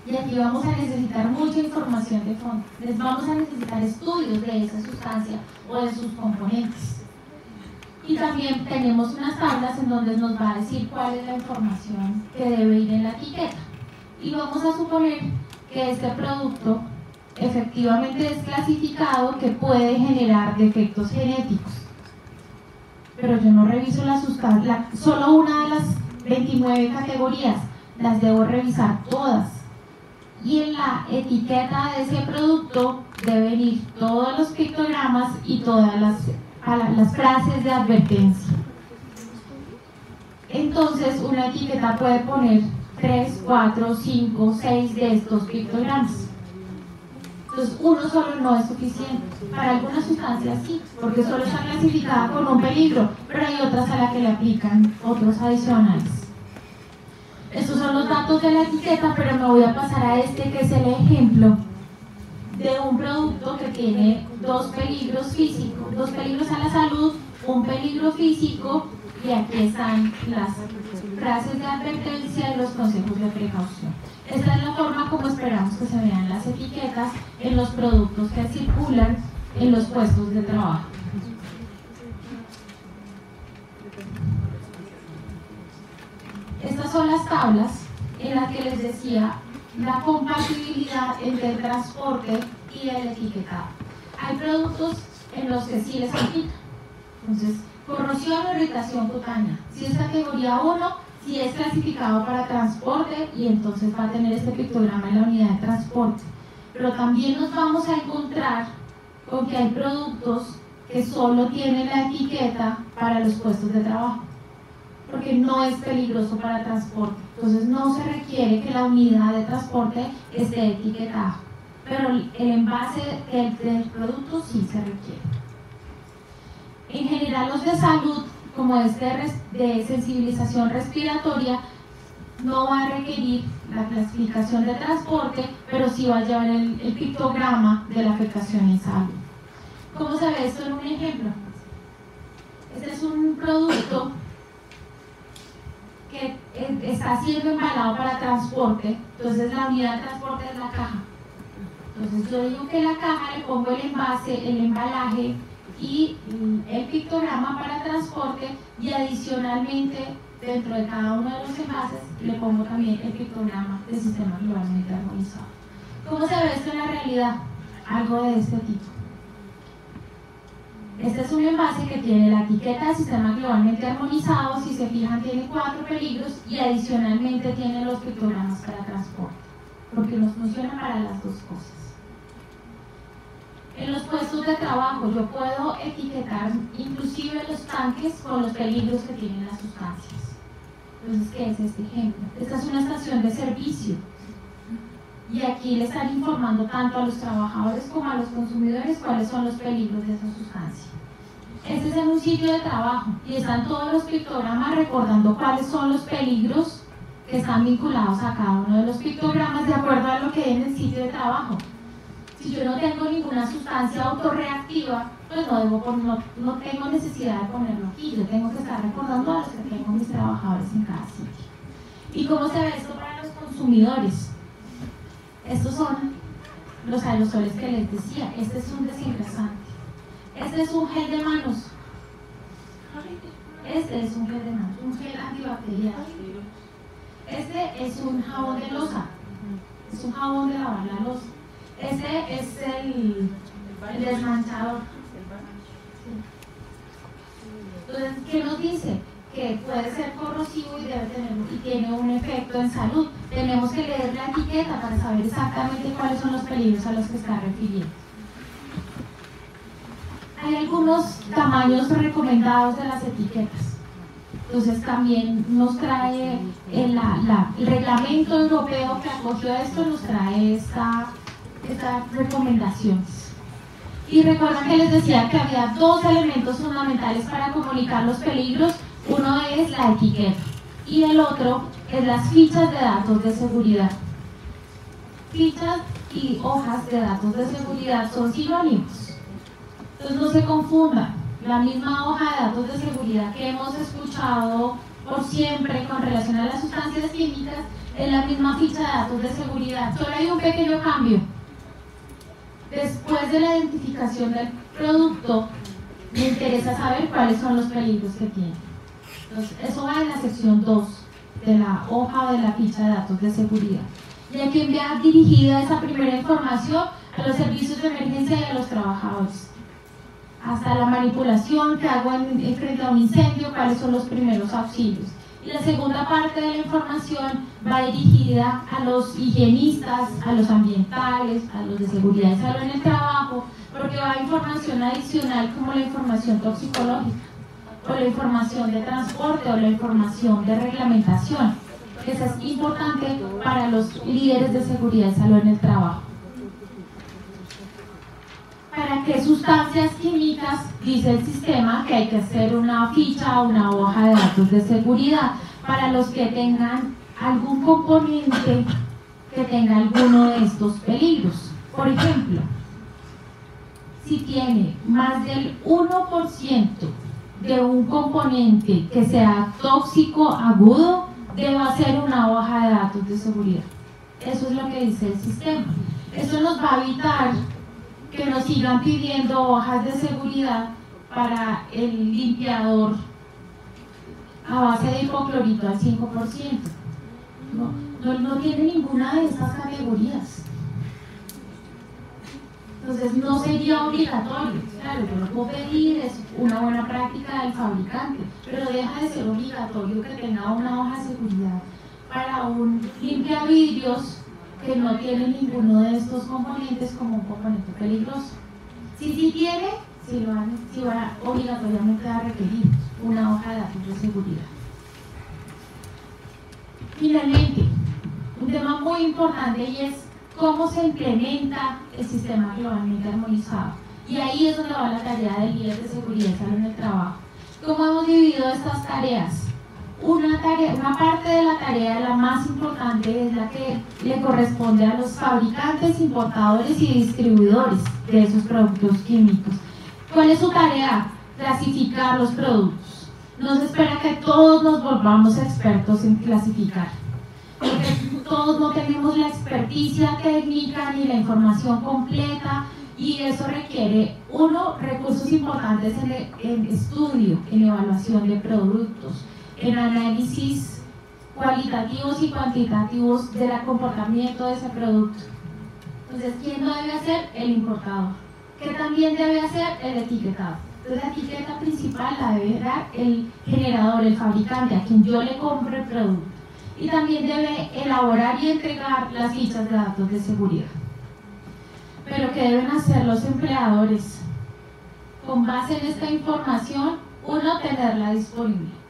Speaker 4: Y aquí vamos a necesitar mucha información de fondo. Les vamos a necesitar estudios de esa sustancia o de sus componentes. Y también tenemos unas tablas en donde nos va a decir cuál es la información que debe ir en la etiqueta. Y vamos a suponer que este producto efectivamente es clasificado que puede generar defectos genéticos. Pero yo no reviso la sustancia, solo una de las 29 categorías, las debo revisar todas. Y en la etiqueta de ese producto deben ir todos los pictogramas y todas las frases de advertencia. Entonces una etiqueta puede poner 3, 4, 5, 6 de estos pictogramas. Entonces uno solo no es suficiente. Para algunas sustancias sí, porque solo está clasificada con un peligro, pero hay otras a las que le aplican otros adicionales. Estos son los datos de la etiqueta, pero me voy a pasar a este que es el ejemplo de un producto que tiene dos peligros físicos, dos peligros a la salud, un peligro físico, y aquí están las frases de advertencia y los consejos de precaución. Esta es la forma como esperamos que se vean las etiquetas en los productos que circulan en los puestos de trabajo. Estas son las tablas en las que les decía la compatibilidad entre el transporte y el etiquetado. Hay productos en los que sí les aplica. Entonces, corrosión o irritación cutánea. Si es categoría 1, si es clasificado para transporte, y entonces va a tener este pictograma en la unidad de transporte. Pero también nos vamos a encontrar con que hay productos que solo tienen la etiqueta para los puestos de trabajo, porque no es peligroso para transporte. Entonces no se requiere que la unidad de transporte esté etiquetada, pero el envase del producto sí se requiere. En general, los de salud, como este de sensibilización respiratoria, no va a requerir la clasificación de transporte, pero sí va a llevar el pictograma de la afectación en salud. ¿Cómo se ve esto en un ejemplo? Este es un producto que está siendo embalado para transporte, entonces la unidad de transporte es la caja. Entonces yo digo que la caja le pongo el envase, el embalaje y el pictograma para transporte, y adicionalmente dentro de cada uno de los envases le pongo también el pictograma del sistema globalmente armonizado. ¿Cómo se ve esto en la realidad? Algo de este tipo. Este es un envase que tiene la etiqueta del sistema globalmente armonizado. Si se fijan, tiene 4 peligros y adicionalmente tiene los pictogramas para transporte, porque nos funcionan para las dos cosas. En los puestos de trabajo yo puedo etiquetar inclusive los tanques con los peligros que tienen las sustancias. Entonces, ¿qué es este ejemplo? Esta es una estación de servicio y aquí le están informando tanto a los trabajadores como a los consumidores cuáles son los peligros de esa sustancia. Este es en un sitio de trabajo y están todos los pictogramas recordando cuáles son los peligros que están vinculados a cada uno de los pictogramas de acuerdo a lo que hay en el sitio de trabajo. Si yo no tengo ninguna sustancia autorreactiva, pues no tengo necesidad de ponerlo aquí. Yo tengo que estar recordando a los que tengo mis trabajadores en cada sitio. ¿Y cómo se ve esto para los consumidores? Estos son los aerosoles que les decía. Este es un desengrasante. Este es un gel de manos. Este es un gel de manos, un gel antibacterial. Este es un jabón de loza. Es un jabón de lavar la loza. Este es el desmanchador. Entonces, ¿qué nos dice? que puede ser corrosivo y tiene un efecto en salud. Tenemos que leer la etiqueta para saber exactamente cuáles son los peligros a los que está refiriendo. Hay algunos tamaños recomendados de las etiquetas. Entonces también nos trae el reglamento europeo que acogió esto, nos trae estas recomendaciones. Y recuerdan que les decía que había dos elementos fundamentales para comunicar los peligros. Uno es la etiqueta y el otro es las fichas de datos de seguridad. Fichas y hojas de datos de seguridad son sinónimos. Entonces no se confundan. La misma hoja de datos de seguridad que hemos escuchado por siempre con relación a las sustancias químicas es la misma ficha de datos de seguridad. Solo hay un pequeño cambio. Después de la identificación del producto, me interesa saber cuáles son los peligros que tiene. Entonces, eso va en la sección 2 de la hoja o de la ficha de datos de seguridad. Y aquí envía dirigida esa primera información a los servicios de emergencia y a los trabajadores. Hasta la manipulación que hago frente a un incendio, cuáles son los primeros auxilios. Y la segunda parte de la información va dirigida a los higienistas, a los ambientales, a los de seguridad y salud en el trabajo, porque va información adicional como la información toxicológica, o la información de transporte, o la información de reglamentación. Eso es importante para los líderes de seguridad y salud en el trabajo. ¿Para qué sustancias químicas dice el sistema que hay que hacer una ficha o una hoja de datos de seguridad? Para los que tengan algún componente que tenga alguno de estos peligros. Por ejemplo, si tiene más del 1% de un componente que sea tóxico agudo, debe hacer una hoja de datos de seguridad. Eso es lo que dice el sistema. Eso nos va a evitar que nos sigan pidiendo hojas de seguridad para el limpiador a base de hipoclorito al 5%. No tiene ninguna de estas categorías. Entonces no sería obligatorio. Claro, yo lo puedo pedir, es una buena práctica del fabricante, pero deja de ser obligatorio que tenga una hoja de seguridad para un limpiavidrios que no tiene ninguno de estos componentes como un componente peligroso. Si sí tiene, sí va obligatoriamente a requerir una hoja de datos de seguridad. Finalmente, un tema muy importante y es cómo se implementa el sistema globalmente armonizado. Y ahí es donde va la tarea del líder de seguridad y salud en el trabajo. ¿Cómo hemos dividido estas tareas? Una parte de la tarea, la más importante, es la que le corresponde a los fabricantes, importadores y distribuidores de esos productos químicos. ¿Cuál es su tarea? Clasificar los productos. No se espera que todos nos volvamos expertos en clasificar, porque todos no tenemos la experticia técnica ni la información completa, y eso requiere, recursos importantes en estudio, en evaluación de productos, en análisis cualitativos y cuantitativos del comportamiento de ese producto. Entonces, ¿quién lo debe hacer? El importador. ¿Qué también debe hacer? El etiquetado. Entonces, la etiqueta principal la debe dar el generador, el fabricante, a quien yo le compro el producto. Y también debe elaborar y entregar las fichas de datos de seguridad. Pero ¿qué deben hacer los empleadores? Con base en esta información, tenerla disponible.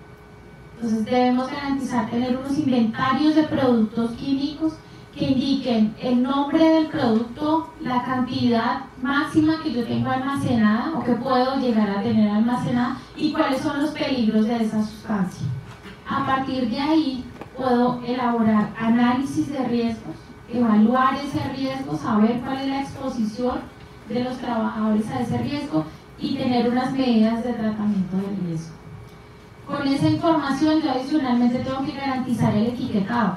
Speaker 4: Entonces debemos garantizar tener unos inventarios de productos químicos que indiquen el nombre del producto, la cantidad máxima que yo tengo almacenada o que puedo llegar a tener almacenada y cuáles son los peligros de esa sustancia. A partir de ahí puedo elaborar análisis de riesgos, evaluar ese riesgo, saber cuál es la exposición de los trabajadores a ese riesgo y tener unas medidas de tratamiento del riesgo. Con esa información yo adicionalmente tengo que garantizar el etiquetado.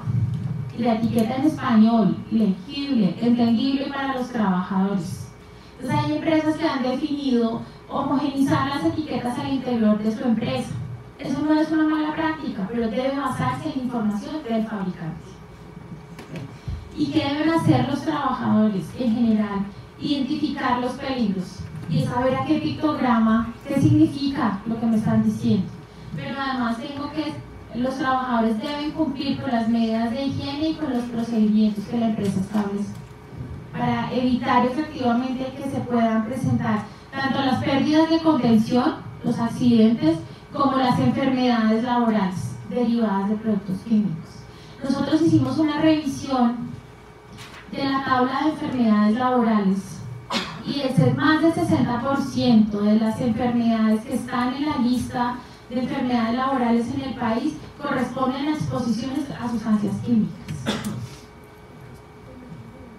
Speaker 4: Y la etiqueta en español, legible, entendible para los trabajadores. Entonces hay empresas que han definido homogenizar las etiquetas al interior de su empresa. Eso no es una mala práctica, pero debe basarse en información del fabricante. ¿Y qué deben hacer los trabajadores en general? Identificar los peligros y saber a qué pictograma, qué significa lo que me están diciendo. pero además tengo que los trabajadores deben cumplir con las medidas de higiene y con los procedimientos que la empresa establece para evitar efectivamente que se puedan presentar tanto las pérdidas de contención, los accidentes, como las enfermedades laborales derivadas de productos químicos. Nosotros hicimos una revisión de la tabla de enfermedades laborales y más del 60% de las enfermedades que están en la lista de enfermedades laborales en el país corresponden a exposiciones a sustancias químicas.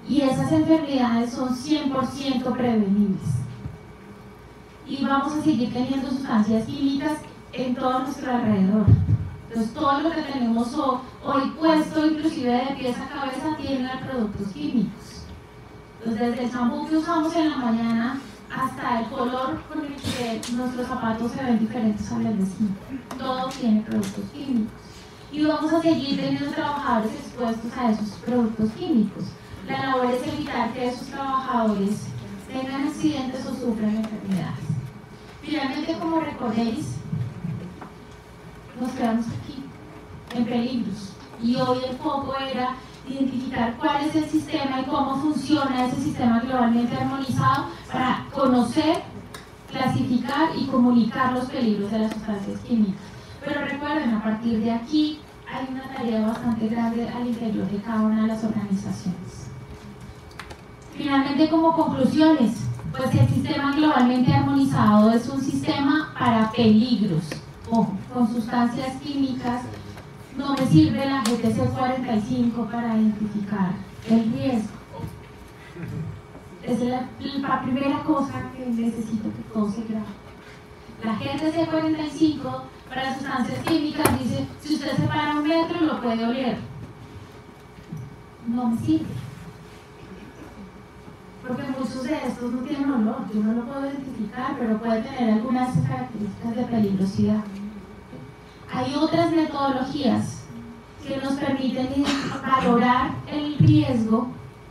Speaker 4: Y esas enfermedades son 100% prevenibles. Y vamos a seguir teniendo sustancias químicas en todo nuestro alrededor. Entonces todo lo que tenemos hoy puesto, inclusive de pies a cabeza, tiene productos químicos. Entonces desde el champú que usamos en la mañana hasta el color con el que nuestros zapatos se ven diferentes al del vecino, todo tiene productos químicos. Y vamos a seguir teniendo trabajadores expuestos a esos productos químicos. La labor es evitar que esos trabajadores tengan accidentes o sufran enfermedades. Finalmente, como recordéis, nos quedamos aquí, en peligros. Y hoy el foco era identificar cuál es el sistema y cómo funciona ese sistema globalmente armonizado para conocer, clasificar y comunicar los peligros de las sustancias químicas. Pero recuerden, a partir de aquí hay una tarea bastante grande al interior de cada una de las organizaciones. Finalmente, como conclusiones, pues el sistema globalmente armonizado es un sistema para peligros. Ojo, con sustancias químicas no me sirve la GTC 45 para identificar el riesgo. Es la primera cosa que necesito que todo se grabe. La GTC 45 para las sustancias químicas dice, si usted se para 1 metro lo puede oler. No me sirve. Porque muchos de estos no tienen olor, yo no lo puedo identificar, pero puede tener algunas características de peligrosidad. Hay otras metodologías que nos permiten valorar el riesgo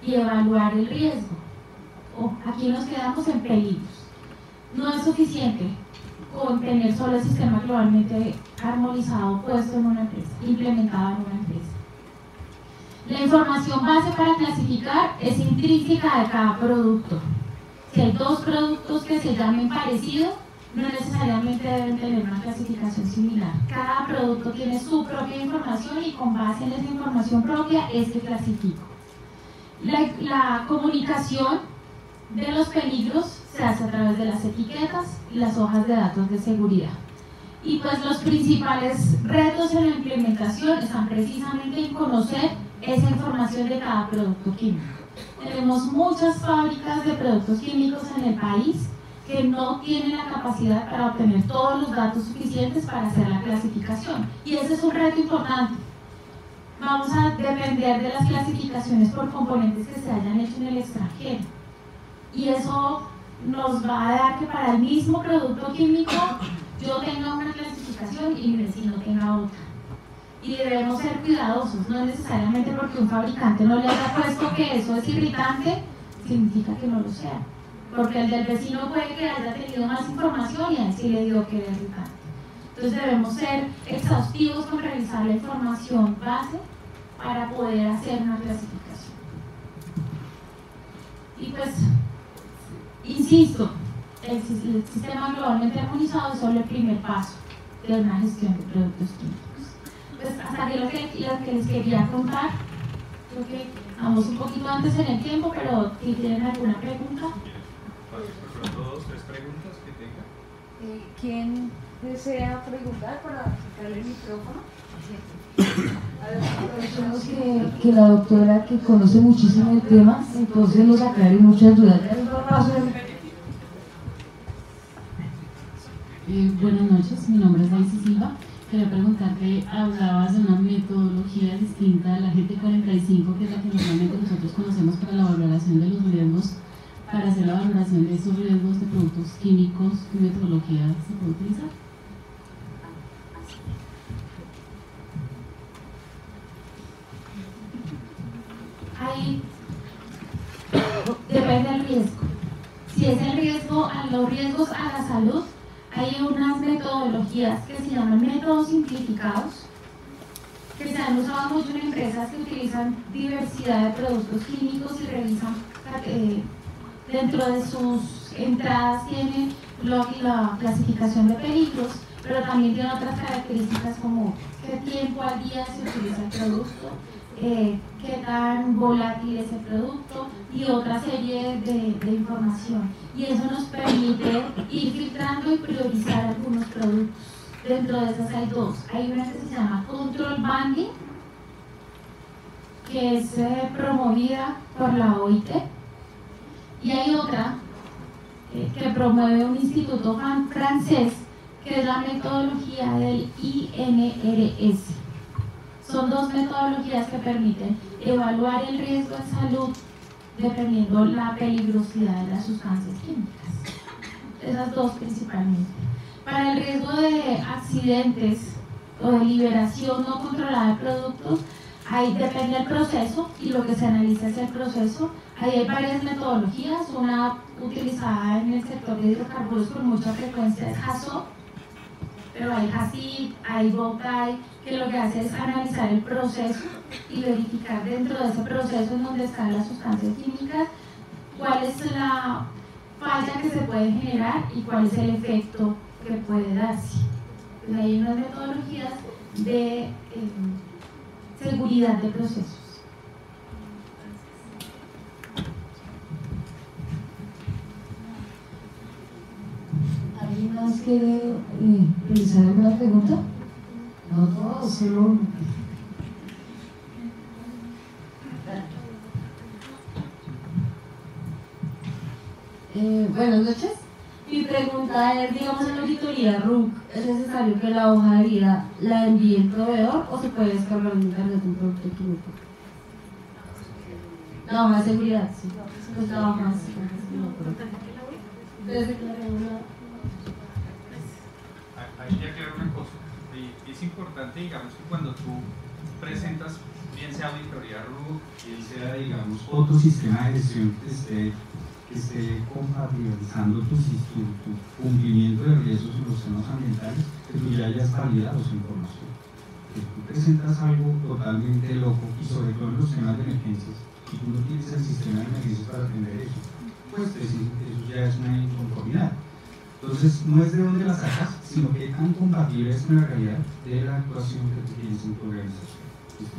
Speaker 4: y evaluar el riesgo. Aquí nos quedamos en peligros. No es suficiente con tener solo el sistema globalmente armonizado puesto en una empresa, implementado en una empresa. La información base para clasificar es intrínseca de cada producto. Si hay 2 productos que se llamen parecidos, no necesariamente deben tener una clasificación similar. Cada producto tiene su propia información y con base en esa información propia es que clasifico. La comunicación de los peligros se hace a través de las etiquetas y las hojas de datos de seguridad. Y pues los principales retos en la implementación están precisamente en conocer esa información de cada producto químico. Tenemos muchas fábricas de productos químicos en el país que no tienen la capacidad para obtener todos los datos suficientes para hacer la clasificación. Y ese es un reto importante. Vamos a depender de las clasificaciones por componentes que se hayan hecho en el extranjero. Y eso nos va a dar que para el mismo producto químico yo tenga una clasificación y mi vecino tenga otra. Y debemos ser cuidadosos, no necesariamente porque un fabricante no le haya puesto que eso es irritante, significa que no lo sea. Porque el del vecino puede que haya tenido más información y a él sí le dio que era irritante. Entonces debemos ser exhaustivos con revisar la información base para poder hacer una clasificación. Y pues, insisto, el sistema globalmente armonizado es solo el primer paso de una gestión de productos químicos. Pues hasta aquí lo que les quería contar. Creo que vamos un poquito antes en el tiempo, pero si tienen alguna pregunta.
Speaker 3: De pronto 2 o 3 preguntas que tenga.
Speaker 5: ¿Quién desea preguntar para sacarle el micrófono?
Speaker 1: Aprovechemos que la doctora, que conoce muchísimo el tema, entonces nos aclare muchas dudas.
Speaker 6: Buenas noches, mi nombre es Daisy Silva. Quería preguntarte, hablabas de una metodología distinta a la GT45, que es la que normalmente nosotros conocemos para la valoración de los riesgos. Para hacer la valoración de esos riesgos de productos químicos, ¿qué metodología se puede utilizar?
Speaker 4: Ahí depende del riesgo. Si es el riesgo, los riesgos a la salud, hay unas metodologías que se llaman métodos simplificados, que se han usado mucho en empresas que utilizan diversidad de productos químicos y revisan dentro de sus entradas tiene la clasificación de peligros, pero también tiene otras características como qué tiempo al día se utiliza el producto, qué tan volátil es el producto y otra serie de información. Y eso nos permite ir filtrando y priorizar algunos productos. Dentro de esas hay dos. Hay una que se llama Control Banding, que es promovida por la OIT, y hay otra que promueve un instituto francés, que es la metodología del INRS. Son dos metodologías que permiten evaluar el riesgo de salud dependiendo la peligrosidad de las sustancias químicas. Esas dos principalmente. Para el riesgo de accidentes o de liberación no controlada de productos, depende del proceso y lo que se analiza es el proceso. Ahí hay varias metodologías, una utilizada en el sector de hidrocarburos con mucha frecuencia es HAZOP, pero hay HACCP, hay BOWTI, que lo que hace es analizar el proceso y verificar dentro de ese proceso en donde están las sustancias químicas cuál es la falla que se puede generar y cuál es el efecto que puede darse. Pues hay unas metodologías de seguridad de procesos.
Speaker 1: ¿Alguien más quiere realizar alguna pregunta? No, todos, solo... Buenas noches. Mi pregunta es, digamos, en la auditoría RUC, ¿es necesario que la hoja de vida la envíe el proveedor o se puede descargar en internet un producto químico? La hoja de seguridad, sí. Pues la hoja de seguridad.
Speaker 3: Ahí ya queda una cosa. Es importante, digamos, que cuando tú presentas, bien sea auditoría RUC, bien sea, digamos, otro sistema de gestión que esté compatibilizando tu cumplimiento de riesgos en los temas ambientales, que tú ya hayas validado su información. Que tú presentas algo totalmente loco y sobre todo en los temas de emergencias, y tú no tienes el sistema de emergencias para atender eso, pues eso ya es una inconformidad. Entonces, no es de dónde la sacas, sino que tan compatible es con la realidad de la actuación que tú tienes en tu organización. ¿Listo?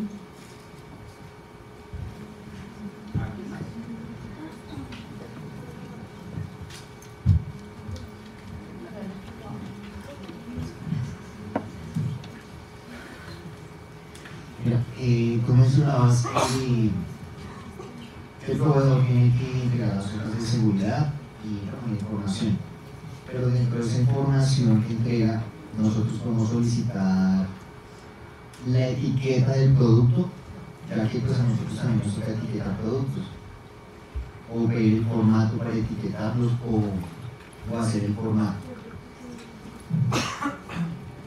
Speaker 7: Mira, tú mencionabas que el proveedor tiene que entregar las hojas de seguridad y la información. Pero dentro de esa información que entrega, nosotros podemos solicitar la etiqueta del producto, ya que pues a nosotros también nos toca etiquetar productos, o pedir el formato para etiquetarlos o hacer el formato.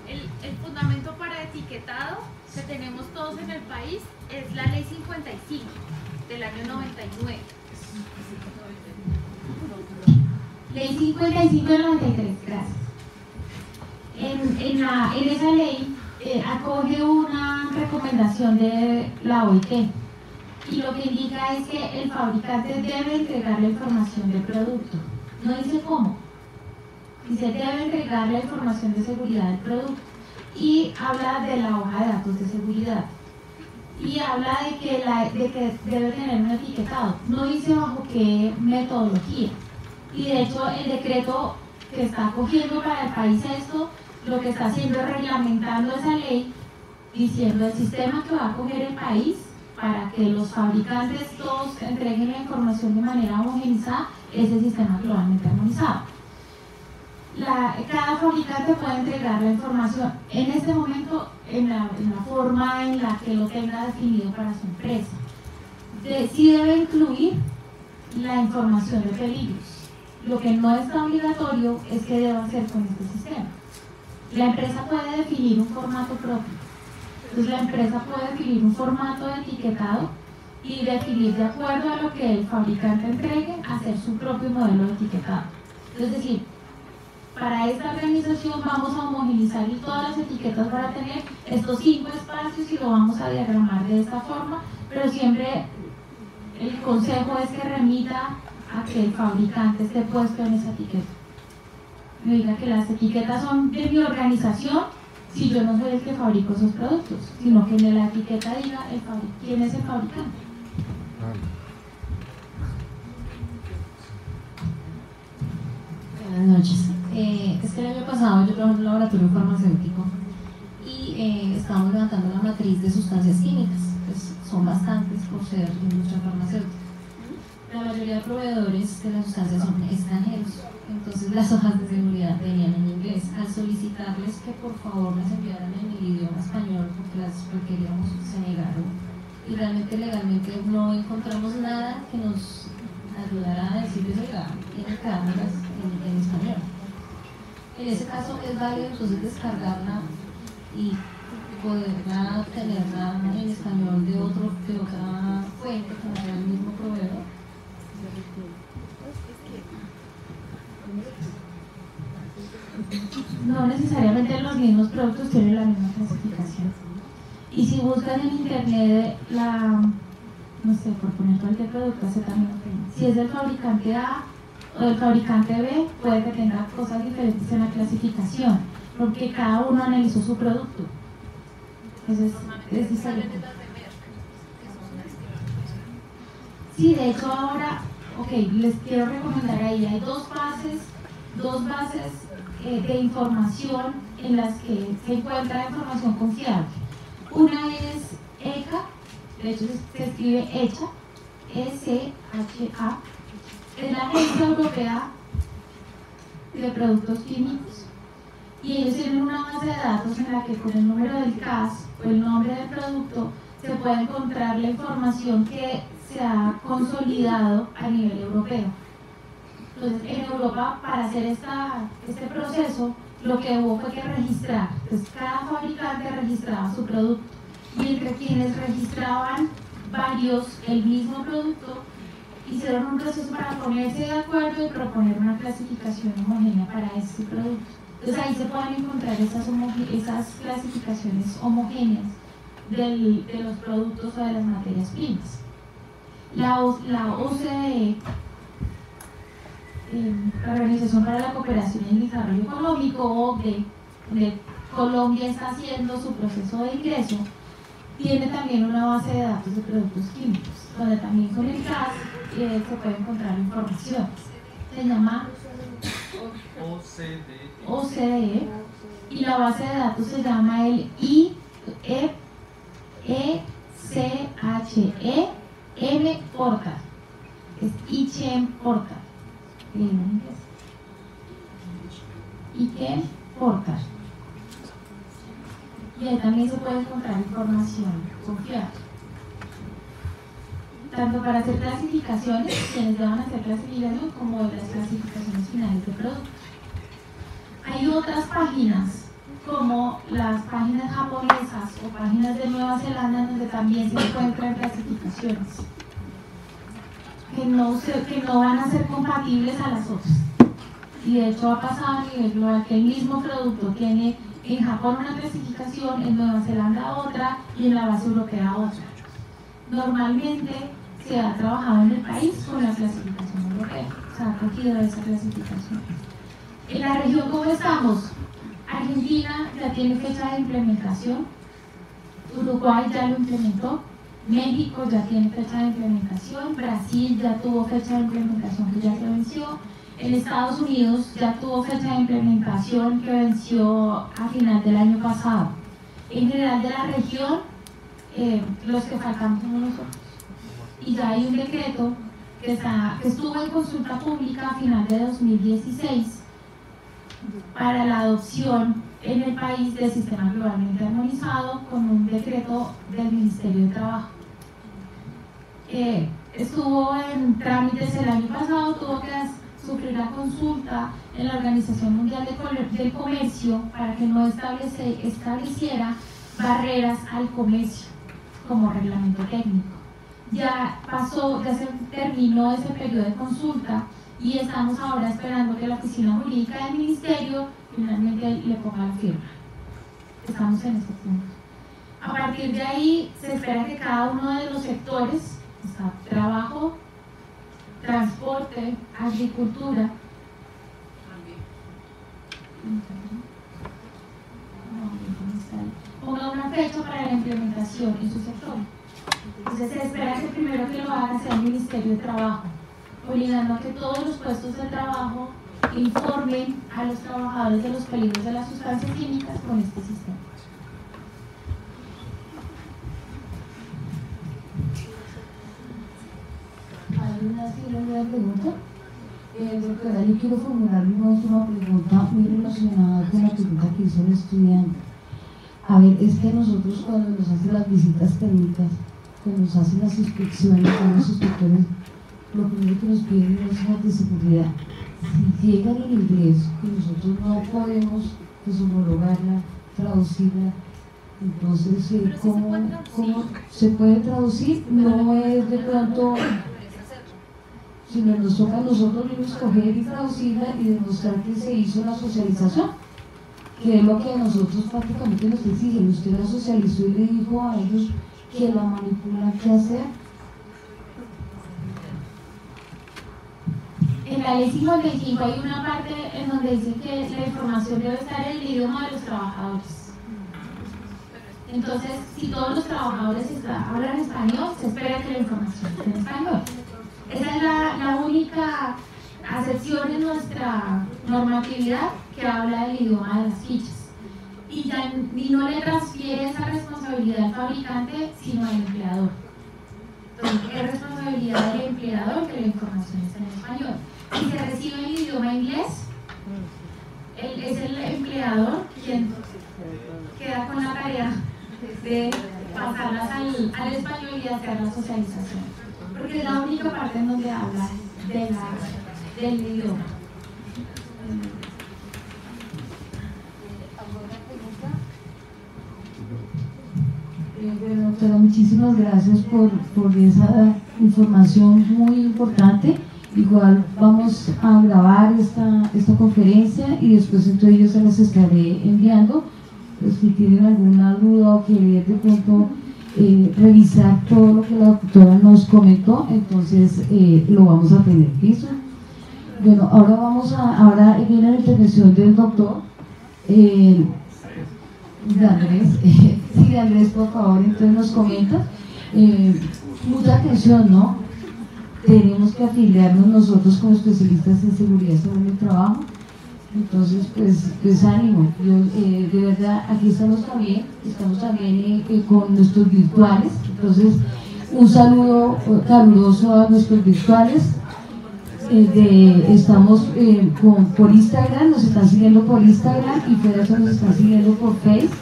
Speaker 2: El fundamento para etiquetado que tenemos todos en el país es la Ley 55 del año 99.
Speaker 4: Ley 55 del 93, gracias. En esa ley acoge una recomendación de la OIT y lo que indica es que el fabricante debe entregar la información del producto. No dice cómo, dice debe entregar la información de seguridad del producto y habla de la hoja de datos de seguridad y habla de que debe tener un etiquetado. No dice bajo qué metodología. Y de hecho el decreto que está acogiendo para el país esto, lo que está haciendo es reglamentando esa ley, diciendo el sistema que va a acoger el país para que los fabricantes todos entreguen la información de manera homogenizada, es el sistema globalmente armonizado. Cada fabricante puede entregar la información en este momento en la forma en la que lo tenga definido para su empresa. Sí debe incluir la información de peligros. Lo que no está obligatorio es que deba hacer con este sistema. La empresa puede definir un formato propio. Entonces la empresa puede definir un formato de etiquetado y definir de acuerdo a lo que el fabricante entregue, hacer su propio modelo de etiquetado. Es decir, para esta organización vamos a homogeneizar y todas las etiquetas van a tener estos 5 espacios y lo vamos a diagramar de esta forma, pero siempre el consejo es que remita a que el fabricante esté puesto en esa etiqueta. Me diga que las etiquetas son de mi organización si yo no soy el que fabrico esos productos, sino que en la etiqueta diga quién es el fabricante.
Speaker 8: Buenas noches. Es que el año pasado yo trabajé en un laboratorio farmacéutico y estábamos levantando la matriz de sustancias químicas. Pues son bastantes por ser industria farmacéutica. La mayoría de proveedores de las sustancias son extranjeros, entonces las hojas de seguridad venían en inglés. Al solicitarles que por favor las enviaran en el idioma español porque las requeríamos, se negaron. Y realmente legalmente no encontramos nada que nos ayudara a decirles, oiga, tienen que dármelas en español. En ese caso es válido entonces descargarla y poderla tenerla en español de otra fuente que no sea el mismo proveedor.
Speaker 4: No necesariamente los mismos productos tienen la misma clasificación. Y si buscan en internet no sé, por poner cualquier producto, si es del fabricante A o del fabricante B, puede que tenga cosas diferentes en la clasificación, porque cada uno analizó su producto. Entonces es diferente. Sí, de hecho ahora, les quiero recomendar ahí, hay dos bases de información en las que se encuentra información confiable. Una es ECHA, de hecho se escribe ECHA, E-C-H-A, es la Agencia Europea de Productos Químicos, y ellos tienen una base de datos en la que con el número del CAS o el nombre del producto se puede encontrar la información que se ha consolidado a nivel europeo. Entonces, en Europa, para hacer este proceso, lo que hubo fue que registrar. Entonces, cada fabricante registraba su producto. Y entre quienes registraban varios el mismo producto, hicieron un proceso para ponerse de acuerdo y proponer una clasificación homogénea para este producto. Entonces, ahí se pueden encontrar esas clasificaciones homogéneas de los productos o de las materias primas. La OCDE, la Organización para la Cooperación y el Desarrollo Económico, OCDE, donde Colombia está haciendo su proceso de ingreso, tiene también una base de datos de productos químicos, donde también con el CAS se puede encontrar información. Se llama OCDE y la base de datos se llama el ICHEM Portal. Es ICHEM Portal. ICHEM Portal. Y ahí también se puede encontrar información confiable. Tanto para hacer clasificaciones, quienes deban hacer clasificación, como de las clasificaciones finales de productos. Hay otras páginas, como las páginas japonesas o páginas de Nueva Zelanda, donde también se encuentran clasificaciones que no van a ser compatibles a las otras. Y de hecho ha pasado a nivel global que el mismo producto tiene en Japón una clasificación, en Nueva Zelanda otra y en la base europea otra. Normalmente se ha trabajado en el país con la clasificación europea, se ha cogido esa clasificación. En la región, ¿cómo estamos? Argentina ya tiene fecha de implementación, Uruguay ya lo implementó, México ya tiene fecha de implementación, Brasil ya tuvo fecha de implementación que ya se venció, en Estados Unidos ya tuvo fecha de implementación que venció a final del año pasado. En general de la región, los que faltamos somos nosotros. Y ya hay un decreto que estuvo en consulta pública a final de 2016 para la adopción en el país del sistema globalmente armonizado con un decreto del Ministerio de Trabajo. Estuvo en trámites el año pasado, tuvo que sufrir la consulta en la Organización Mundial del Comercio para que no estableciera barreras al comercio como reglamento técnico. Ya se terminó ese periodo de consulta y estamos ahora esperando que la oficina jurídica del ministerio finalmente le ponga la firma. Estamos en este punto. A partir de ahí se espera que cada uno de los sectores, o sea, trabajo, transporte, agricultura, ponga una fecha para la implementación en su sector. Entonces se espera que primero que lo haga sea el Ministerio de Trabajo, obligando a que todos los puestos de trabajo informen a los trabajadores de los peligros de las sustancias químicas con este sistema.
Speaker 1: ¿Hay una pregunta? Doctora, yo quiero formular una última pregunta muy relacionada con la pregunta que hizo el estudiante. A ver, es que nosotros cuando nos hacen las visitas técnicas, cuando nos hacen las inspecciones con los inspectores, lo primero que nos piden es hojas de seguridad. Si llega en inglés y nosotros no podemos pues, homologarla, traducirla, entonces ¿cómo se puede traducir? No es de pronto, sino nos toca a nosotros mismos coger y traducirla y demostrar que se hizo la socialización, que es lo que nosotros prácticamente nos exigen. Usted la socializó y le dijo a ellos que la manipulan, ¿qué hacer?
Speaker 4: En la ley 55 hay una parte en donde dice que la información debe estar en el idioma de los trabajadores. Entonces, si todos los trabajadores hablan español, se espera que la información esté en español. Esa es la única acepción en nuestra normatividad que habla del idioma de las fichas. Y no le transfiere esa responsabilidad al fabricante, sino al empleador. Entonces, es responsabilidad del empleador que la información esté en español. Si se recibe en el idioma inglés, es el empleador quien queda con la tarea de pasarlas al español y hacer la socialización. Porque es la única parte en donde habla del idioma.
Speaker 1: Bueno, doctora, muchísimas gracias por esa información muy importante. Igual vamos a grabar esta conferencia y después entre ellos se las estaré enviando. Pues, si tienen alguna duda o querer de pronto revisar todo lo que la doctora nos comentó, entonces lo vamos a tener. ¿Listo? Bueno, ahora viene la intervención del doctor de Andrés. Sí, de Andrés, por favor, entonces nos comenta. Mucha atención, ¿no? Tenemos que afiliarnos nosotros como especialistas en seguridad sobre el trabajo. Entonces, pues ánimo. De verdad, aquí estamos también con nuestros virtuales. Entonces, un saludo caluroso a nuestros virtuales. Estamos por Instagram, nos están siguiendo por Instagram y fuera eso nos están siguiendo por Facebook.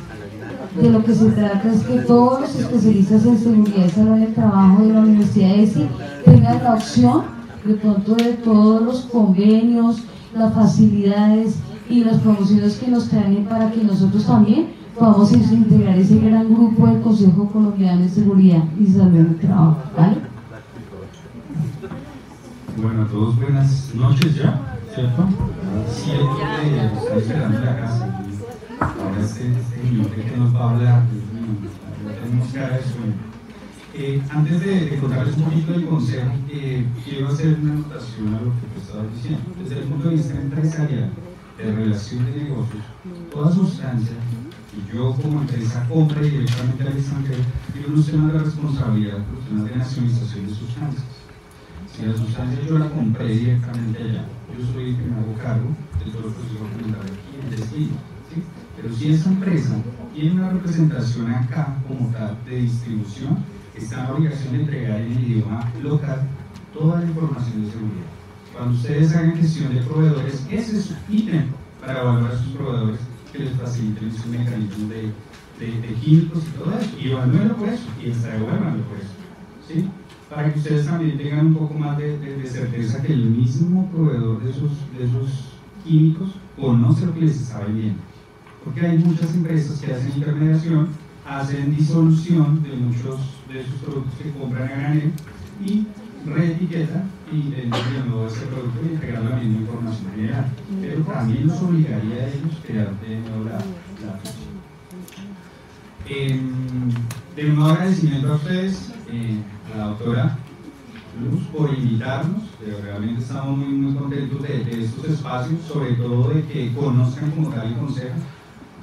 Speaker 1: De lo que se trata es que todos los especialistas en seguridad y salud en el trabajo de la Universidad de ESI tengan la opción de pronto de todos los convenios, las facilidades y las promociones que nos traen para que nosotros también podamos integrar ese gran grupo del Consejo Colombiano de Seguridad y Salud en el Trabajo. ¿Vale?
Speaker 3: Bueno, a todos buenas noches ya, ¿cierto? Siempre estoy esperando la casa. Ahora este señor que nos va a hablar, tenemos cara de sueño. Antes de contarles un poquito del consejo, quiero hacer una anotación a lo que tú estabas diciendo. Desde el punto de vista empresarial, de relación de negocios, toda sustancia que yo como empresa compre directamente al extranjero, tiene un tema de responsabilidad por temas de nacionalización de sustancias. Si la sustancia yo la compré directamente allá, yo soy el que me hago cargo de todo lo que se va a comentar aquí en el destino. ¿Sí? Pero si esa empresa tiene una representación acá como tal de distribución, está en la obligación de entregar en el idioma local toda la información de seguridad. Cuando ustedes hagan gestión de proveedores, ese es su ítem para evaluar a sus proveedores que les faciliten sus mecanismos de químicos y todo eso. Y evalúenlo por eso, y devuélvanlo por eso. ¿Sí? Para que ustedes también tengan un poco más de certeza que el mismo proveedor de esos químicos conoce lo que les está vendiendo. Porque hay muchas empresas que hacen intermediación, hacen disolución de muchos de esos productos que compran a granel y reetiquetan y de nuevo ese producto y entregar la misma información general. Pero también nos obligaría a ellos a crear de nuevo la ficha. De nuevo agradecimiento a ustedes, a la doctora Luz, por invitarnos. Realmente estamos muy contentos de estos espacios, sobre todo de que conozcan como tal el consejo.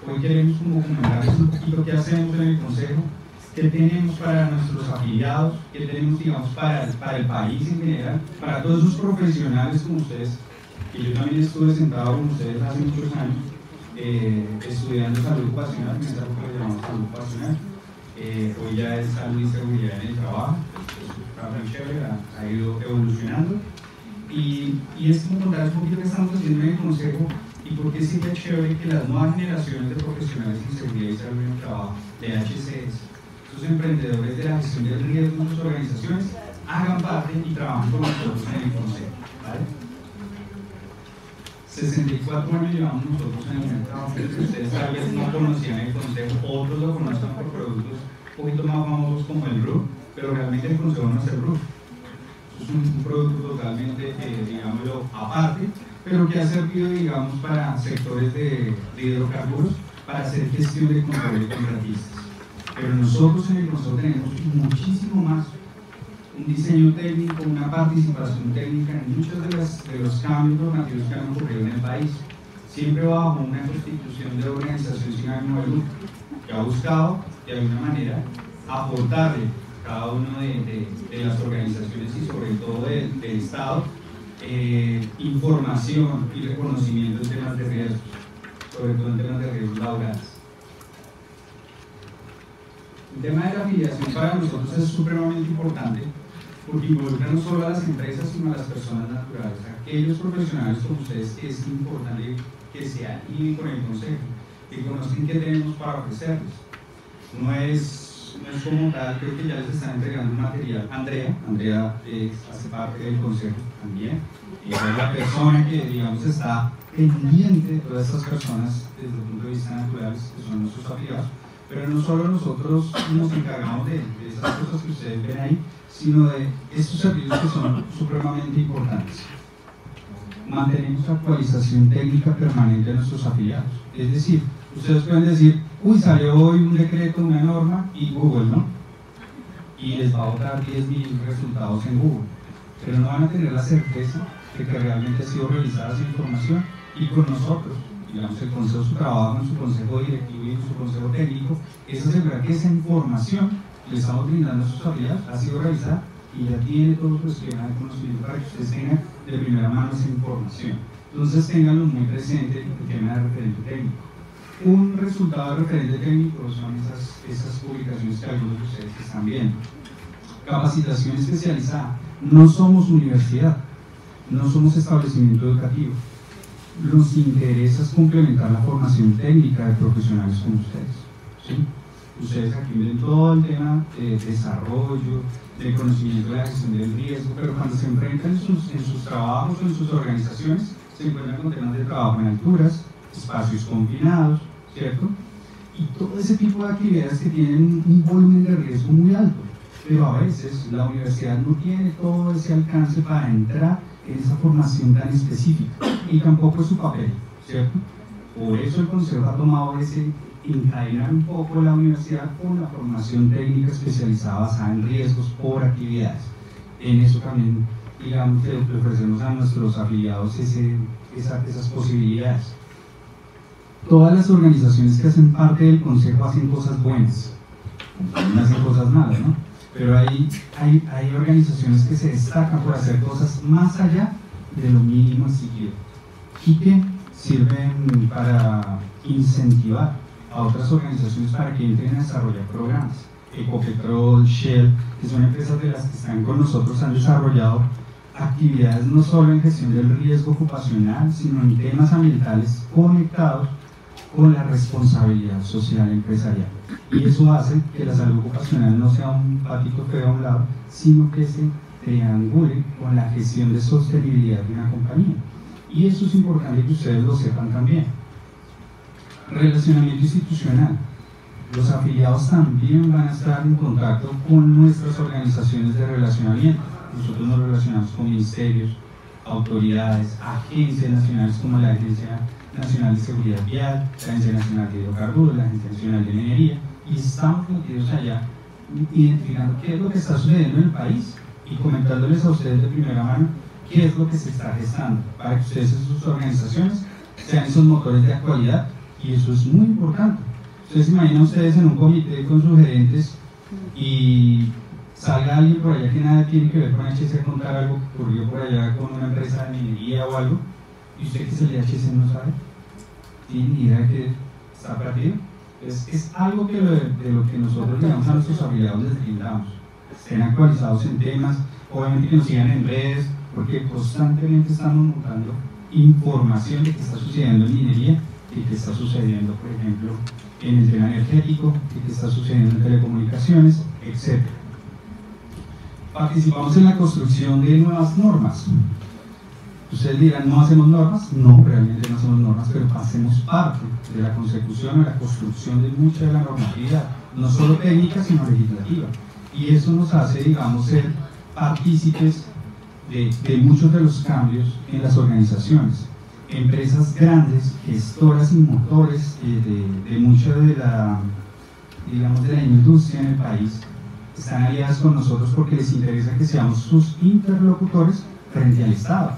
Speaker 3: Hoy queremos como comentarles un poquito qué hacemos en el consejo, qué tenemos para nuestros afiliados, qué tenemos, digamos, para el país en general, para todos esos profesionales como ustedes, que yo también estuve sentado con ustedes hace muchos años, estudiando salud ocupacional, en esa época le llamamos salud ocupacional, hoy ya es salud y seguridad en el trabajo, está muy chévere, ha ido evolucionando, y es como contar un poquito qué estamos haciendo en el consejo y por qué sería chévere que las nuevas generaciones de profesionales en seguridad y salud en el trabajo, de HCS, sus emprendedores de la gestión del riesgo en sus organizaciones, hagan parte y trabajen con nosotros en el consejo, ¿vale? 64 años llevamos nosotros en el mercado, ustedes tal vez no conocían el consejo, otros lo conocen por productos un poquito más famosos como el RUF, pero realmente el consejo no es el RUF, es un producto totalmente, digámoslo, aparte, pero que ha servido, digamos, para sectores de hidrocarburos, para hacer gestión de control de contratistas. Pero nosotros en el consejo tenemos muchísimo más, un diseño técnico, una participación técnica en muchos de los cambios normativos que han ocurrido en el país, siempre bajo una constitución de organización sin ánimo de lucro, que ha buscado de alguna manera aportarle a cada una de las organizaciones y sobre todo del Estado información y reconocimiento en temas de riesgos, sobre todo en temas de riesgos laborales. El tema de la afiliación para nosotros es supremamente importante porque involucra no solo a las empresas sino a las personas naturales, aquellos profesionales como ustedes que es importante que se alineen con el consejo, que conozcan qué tenemos para ofrecerles. No es como tal, creo que ya les están entregando un material. Andrea hace parte del consejo también, y es la persona que, digamos, está pendiente de todas estas personas desde el punto de vista natural, que son nuestros afiliados. Pero no solo nosotros nos encargamos de esas cosas que ustedes ven ahí, sino de estos servicios que son supremamente importantes. Mantenemos actualización técnica permanente de nuestros afiliados. Es decir, ustedes pueden decir, uy, salió hoy un decreto, una norma, y Google, ¿no? Y les va a botar 10.000 resultados en Google. Pero no van a tener la certeza de que realmente ha sido revisada esa información y con nosotros. Digamos, el consejo, su trabajo en su consejo directivo y en su consejo técnico es asegurar que esa información que le estamos brindando a sus afiliados ha sido revisada y ya tiene todo su esquema de conocimiento para que ustedes tengan de primera mano esa información. Entonces, ténganlo muy presente el tema de referente técnico. Un resultado de referente técnico son esas publicaciones que algunos de ustedes están viendo. Capacitación especializada. No somos universidad, no somos establecimiento educativo. Nos interesa complementar la formación técnica de profesionales como ustedes, ¿sí? Ustedes aquí ven todo el tema de desarrollo, de conocimiento de la gestión del riesgo, pero cuando se enfrentan en sus trabajos o en sus organizaciones, se encuentran con temas de trabajo en alturas, espacios confinados, ¿cierto? Y todo ese tipo de actividades que tienen un volumen de riesgo muy alto, pero a veces la universidad no tiene todo ese alcance para entrar en esa formación tan específica, y tampoco es su papel, ¿cierto? Por eso el consejo ha tomado ese encadenar un poco la universidad con la formación técnica especializada basada en riesgos por actividades. En eso también, digamos, le ofrecemos a nuestros afiliados esas posibilidades. Todas las organizaciones que hacen parte del consejo hacen cosas buenas, también hacen cosas malas, ¿no? Pero hay organizaciones que se destacan por hacer cosas más allá de lo mínimo exigido y que sirven para incentivar a otras organizaciones para que entren a desarrollar programas. Ecopetrol, Shell, que son empresas de las que están con nosotros, han desarrollado actividades no solo en gestión del riesgo ocupacional, sino en temas ambientales conectados con la responsabilidad social empresarial. Y eso hace que la salud ocupacional no sea un patito feo a un lado, sino que se triangule con la gestión de sostenibilidad de una compañía. Y eso es importante que ustedes lo sepan también. Relacionamiento institucional. Los afiliados también van a estar en contacto con nuestras organizaciones de relacionamiento. nosotros nos relacionamos con ministerios, autoridades, agencias nacionales como la Agencia Nacional de Seguridad Vial, la Agencia Nacional de Hidrocarburos, la Agencia Nacional de Minería, y estamos metidos allá identificando qué es lo que está sucediendo en el país y comentándoles a ustedes de primera mano qué es lo que se está gestando para que ustedes y sus organizaciones sean esos motores de actualidad, y eso es muy importante. Ustedes se imaginan ustedes en un comité con sus gerentes y salga alguien por allá que nada tiene que ver con HC a contar algo que ocurrió por allá con una empresa de minería o algo, y usted que es el de HC no sabe, tiene ni idea de que está perdido. Es algo que de lo que nosotros digamos a nuestros afiliados les brindamos, estén actualizados en temas, obviamente que nos sigan en redes, porque constantemente estamos montando información de qué está sucediendo en minería y qué está sucediendo, por ejemplo, en el tema energético, y qué está sucediendo en telecomunicaciones, etc. Participamos en la construcción de nuevas normas. Ustedes dirán, ¿no hacemos normas? No, realmente no hacemos normas, pero hacemos parte de la consecución o la construcción de mucha de la normatividad, no solo técnica, sino legislativa. Y eso nos hace, digamos, ser partícipes de muchos de los cambios en las organizaciones. Empresas grandes, gestoras y motores de mucha de la, digamos, de la industria en el país, están aliadas con nosotros porque les interesa que seamos sus interlocutores frente al Estado.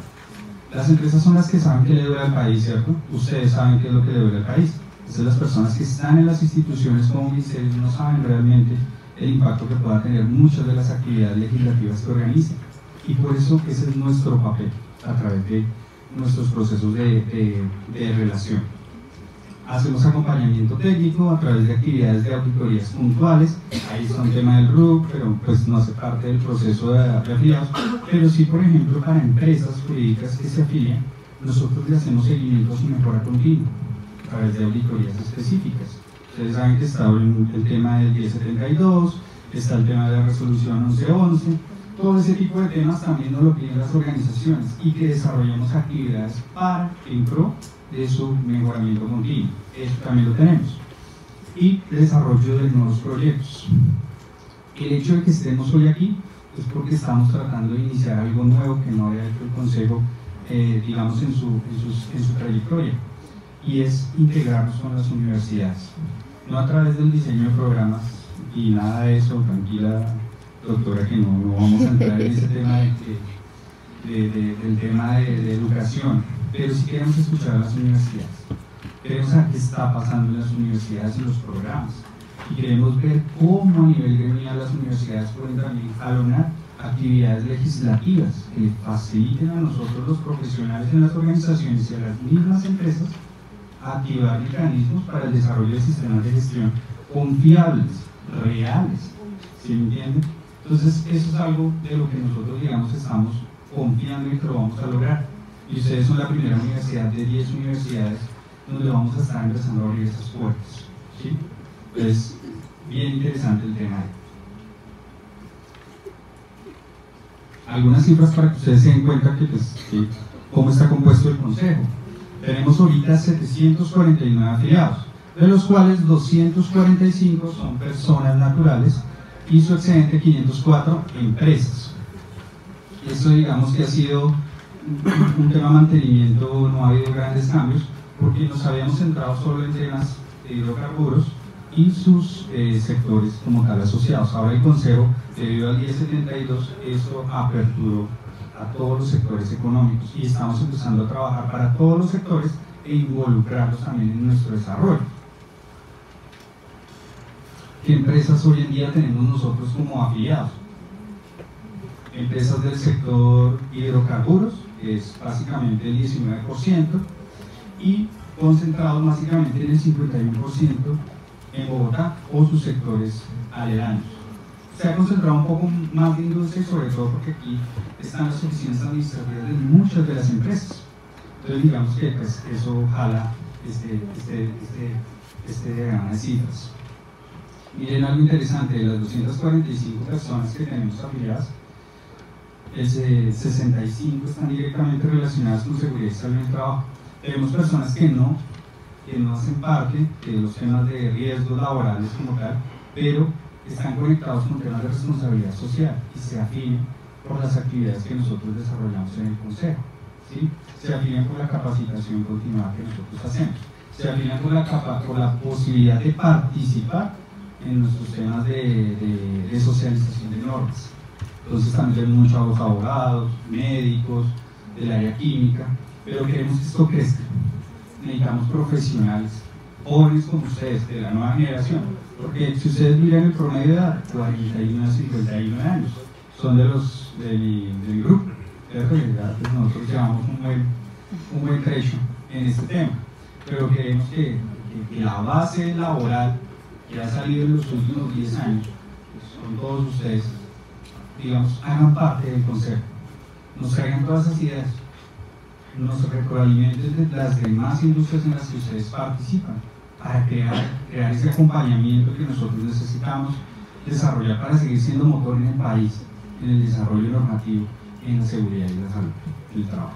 Speaker 3: Las empresas son las que saben qué le duele al país, ¿cierto? Ustedes saben qué es lo que le duele al país. Entonces las personas que están en las instituciones como ministerios no saben realmente el impacto que pueda tener muchas de las actividades legislativas que organizan. Y por eso ese es nuestro papel a través de nuestros procesos de relación. Hacemos acompañamiento técnico a través de actividades de auditorías puntuales. Ahí está un tema del RUC, pero pues no hace parte del proceso de afiliados. Pero sí, por ejemplo, para empresas jurídicas que se afilian, nosotros le hacemos seguimiento a su mejora continua a través de auditorías específicas. Ustedes saben que está el tema del 1072, está el tema de la resolución 1111. Todo ese tipo de temas también nos lo piden las organizaciones, y que desarrollemos actividades para en pro de su mejoramiento continuo. Eso también lo tenemos. Y desarrollo de nuevos proyectos. El hecho de que estemos hoy aquí es porque estamos tratando de iniciar algo nuevo que no había hecho el Consejo, digamos, en su trayectoria, y es integrarnos con las universidades. No a través del diseño de programas y nada de eso, tranquila doctora, que no vamos a entrar en ese tema del tema de educación, pero sí queremos escuchar a las universidades, queremos saber qué está pasando en las universidades y los programas, y queremos ver cómo a nivel gremial las universidades pueden también jalonar actividades legislativas que faciliten a nosotros los profesionales en las organizaciones y a las mismas empresas activar mecanismos para el desarrollo de sistemas de gestión confiables, reales, ¿sí me entienden? Entonces eso es algo de lo que nosotros, digamos, estamos confiando en que lo vamos a lograr, y ustedes son la primera universidad de 10 universidades donde vamos a estar empezando a abrir esas puertas, ¿sí? Pues bien interesante el tema. Algunas cifras para que ustedes se den cuenta que cómo está compuesto el Consejo. Tenemos ahorita 749 afiliados, de los cuales 245 son personas naturales y su excedente 504 empresas. Esto, digamos, que ha sido un tema de mantenimiento, no ha habido grandes cambios porque nos habíamos centrado solo en temas de hidrocarburos y sus sectores como tal asociados. Ahora el Consejo, debido al 1072, eso aperturó a todos los sectores económicos, y estamos empezando a trabajar para todos los sectores e involucrarlos también en nuestro desarrollo. ¿Qué empresas hoy en día tenemos nosotros como afiliados? Empresas del sector hidrocarburos, que es básicamente el 19%, y concentrados básicamente en el 51% en Bogotá o sus sectores aledaños. Se ha concentrado un poco más de industria, sobre todo porque aquí están las oficinas administrativas de muchas de las empresas. Entonces digamos que pues, eso jala este diagrama de cifras. Miren algo interesante: de las 245 personas que tenemos afiliadas, el 65 están directamente relacionadas con seguridad y salud en el trabajo. Tenemos personas que no hacen parte de los temas de riesgos laborales como tal, pero están conectados con temas de responsabilidad social y se afilian por las actividades que nosotros desarrollamos en el Consejo, ¿sí? Se afilian por la capacitación continuada que nosotros hacemos, se afilian por la posibilidad de participar en nuestros temas de socialización de normas. Entonces también tenemos muchos abogados, médicos, del área química, pero queremos que esto crezca. Necesitamos profesionales, jóvenes como ustedes, de la nueva generación, porque si ustedes miran el promedio de edad, 41 a 51 años, son de mi grupo, ¿cierto? Pues nosotros llevamos un buen trecho en este tema, pero queremos que la base laboral que ha salido en los últimos 10 años, pues, con todos ustedes, digamos, hagan parte del consejo, nos traigan todas esas ideas, nos retroalimenten de las demás industrias en las que ustedes participan, para crear ese acompañamiento que nosotros necesitamos desarrollar para seguir siendo motor en el país, en el desarrollo normativo, en la seguridad y la salud, en el trabajo.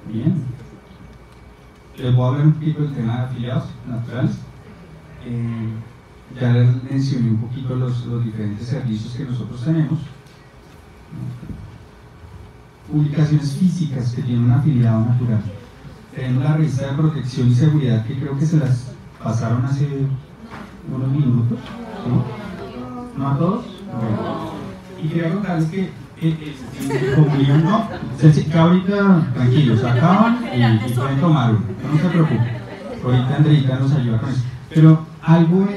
Speaker 3: Bien, les voy a hablar un poquito del tema de afiliados naturales. Ya les mencioné un poquito los diferentes servicios que nosotros tenemos. Publicaciones físicas que tienen un afiliado natural. Tenemos la revista de protección y seguridad, que creo que se las pasaron hace unos minutos, ¿sí? ¿No a todos? Bueno. Y quería contarles que comunión no, que ahorita tranquilos, acaban y pueden tomar uno, no se preocupen. Ahorita Andreita nos ayuda con eso. Pero algo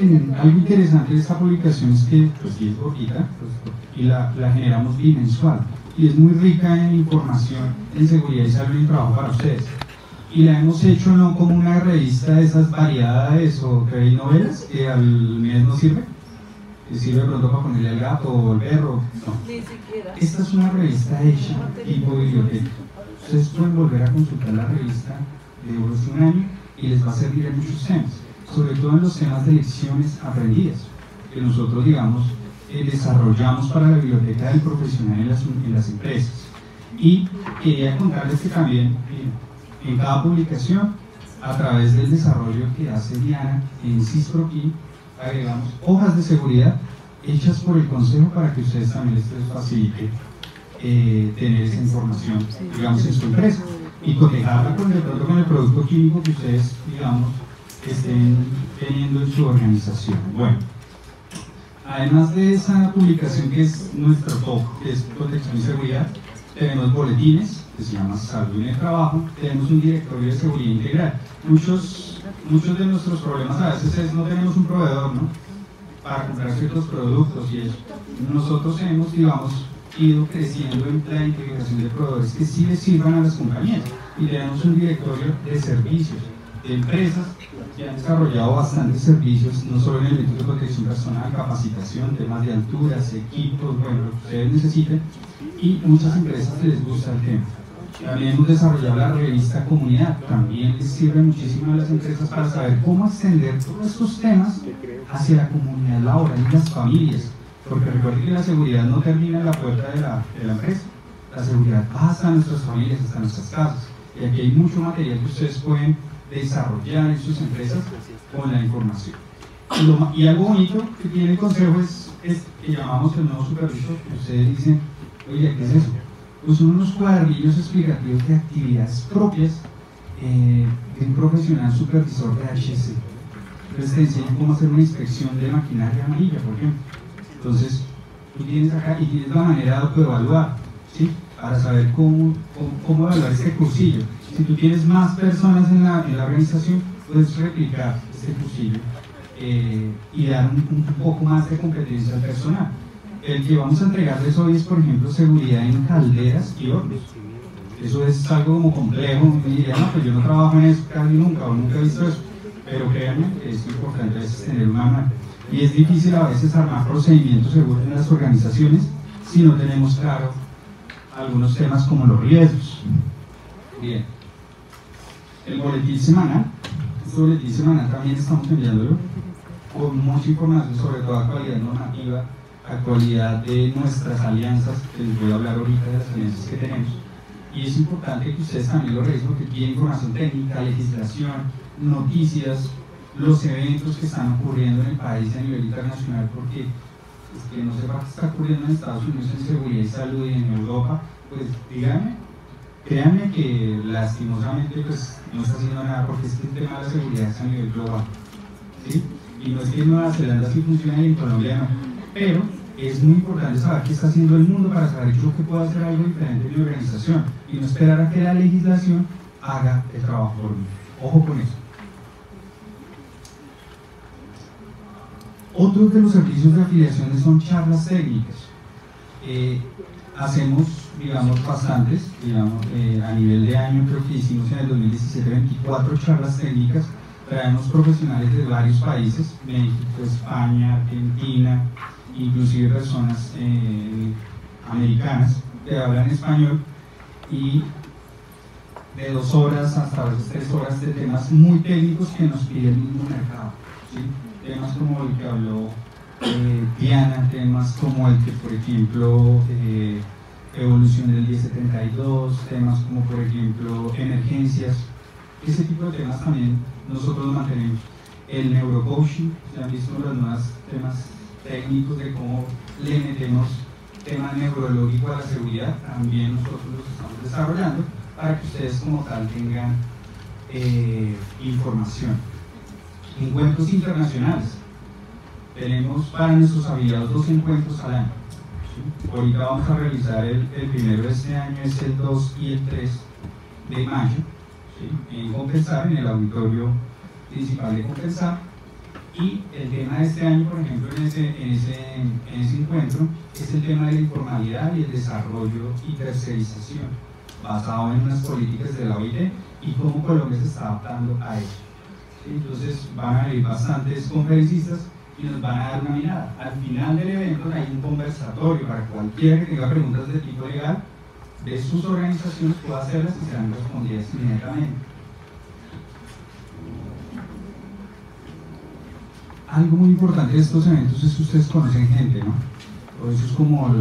Speaker 3: interesante de esta publicación es que, pues sí es poquita, pues, y la generamos bimensual, y es muy rica en información en seguridad y salud y trabajo para ustedes. Y la hemos hecho no como una revista de esas variedades o novelas que al mes no sirve, que sirve de pronto para ponerle al gato o al perro, no.
Speaker 5: Ni siquiera.
Speaker 3: Esta es una revista hecha tipo biblioteca. Ustedes pueden volver a consultar la revista de hace un año y les va a servir en muchos temas, sobre todo en los temas de lecciones aprendidas, que nosotros, digamos, desarrollamos para la biblioteca del profesional en las empresas. Y quería contarles que también en cada publicación, a través del desarrollo que hace Diana en CISPROQUI, agregamos hojas de seguridad hechas por el Consejo para que ustedes también les facilite tener esa información, digamos, en su empresa y cotejarla con el producto químico que ustedes, digamos, estén teniendo en su organización. Bueno, además de esa publicación que es nuestro foco, que es protección y seguridad, tenemos boletines que se llama Salud en el Trabajo, tenemos un directorio de seguridad integral. Muchos de nuestros problemas a veces es no tenemos un proveedor, ¿no?, para comprar ciertos productos y eso. Nosotros hemos, digamos, ido creciendo en la integración de proveedores que sí les sirvan a las compañías, y tenemos un directorio de servicios de empresas que han desarrollado bastantes servicios, no solo en elementos de protección personal, capacitación, temas de alturas, equipos, bueno, lo que ustedes necesiten, y muchas empresas que les gusta el tema. También hemos desarrollado la revista Comunidad, también les sirve muchísimo a las empresas para saber cómo extender todos estos temas hacia la comunidad laboral y las familias, porque recuerden que la seguridad no termina en la puerta de la empresa, la seguridad va hasta nuestras familias, hasta nuestras casas, y aquí hay mucho material que ustedes pueden desarrollar en sus empresas con la información. Y algo bonito que tiene el Consejo es que llamamos el nuevo supervisor, que ustedes dicen, oye, ¿qué es eso? Pues son unos cuadernillos explicativos de actividades propias de un profesional supervisor de HC. Entonces te enseñan cómo hacer una inspección de maquinaria amarilla, por ejemplo. Entonces tú tienes acá y tienes la manera de autoevaluar, ¿sí?, para saber cómo evaluar este cursillo. Si tú tienes más personas en la organización, puedes replicar este cursillo y dar un poco más de competencia al personal. El que vamos a entregarles hoy es, por ejemplo, seguridad en calderas y hornos. Eso es algo como complejo. Me dirían, no, pues yo no trabajo en eso casi nunca, o nunca he visto eso. Pero créanme que es importante a veces tener un manual. Y es difícil a veces armar procedimientos seguros en las organizaciones si no tenemos claro algunos temas como los riesgos. Bien. El boletín semanal. Este boletín semanal también estamos enviándolo con mucha información sobre toda actualidad normativa, actualidad de nuestras alianzas, que les voy a hablar ahorita de las alianzas que tenemos. Y es importante que ustedes también lo revisen porque tiene información técnica, legislación, noticias, los eventos que están ocurriendo en el país a nivel internacional, porque que no sepa qué está ocurriendo en Estados Unidos en seguridad y salud y en Europa, pues díganme, créanme que lastimosamente pues no está haciendo nada, porque es que el tema de la seguridad es a nivel global, ¿sí? Y no es que en Nueva Zelanda sí funciona y en Colombia no, pero es muy importante saber qué está haciendo el mundo para saber yo que puedo hacer algo diferente en mi organización y no esperar a que la legislación haga el trabajo por mí. Ojo con eso. Otros de los servicios de afiliaciones son charlas técnicas. Hacemos, digamos, bastantes, digamos, a nivel de año creo que hicimos en el 2017 24 charlas técnicas. Traemos profesionales de varios países, México, España, Argentina, inclusive personas americanas que hablan español, y de 2 horas hasta a veces 3 horas de temas muy técnicos que nos pide el mismo mercado, ¿sí? Temas como el que habló Diana, temas como el que, por ejemplo, evolución del 1072, temas como, por ejemplo, emergencias, ese tipo de temas también nosotros los mantenemos. El neurocoaching, se han visto los nuevos temas técnicos de cómo le metemos tema neurológico a la seguridad, también nosotros los estamos desarrollando para que ustedes como tal tengan información. Encuentros internacionales. Tenemos para nuestros afiliados 2 encuentros al año, ¿sí? Ahorita vamos a realizar el primero de este año, es el 2 y el 3 de mayo, ¿sí? En Compensar, en el auditorio principal de Compensar. Y el tema de este año, por ejemplo, en ese encuentro, es el tema de la informalidad y el desarrollo y tercerización, basado en unas políticas de la OIT y cómo Colombia se está adaptando a ello. Entonces van a venir bastantes conferencistas y nos van a dar una mirada. Al final del evento hay un conversatorio para cualquiera que tenga preguntas de tipo legal de sus organizaciones pueda hacerlas y serán respondidas inmediatamente. Algo muy importante de estos eventos es que ustedes conocen gente, ¿no? O eso es como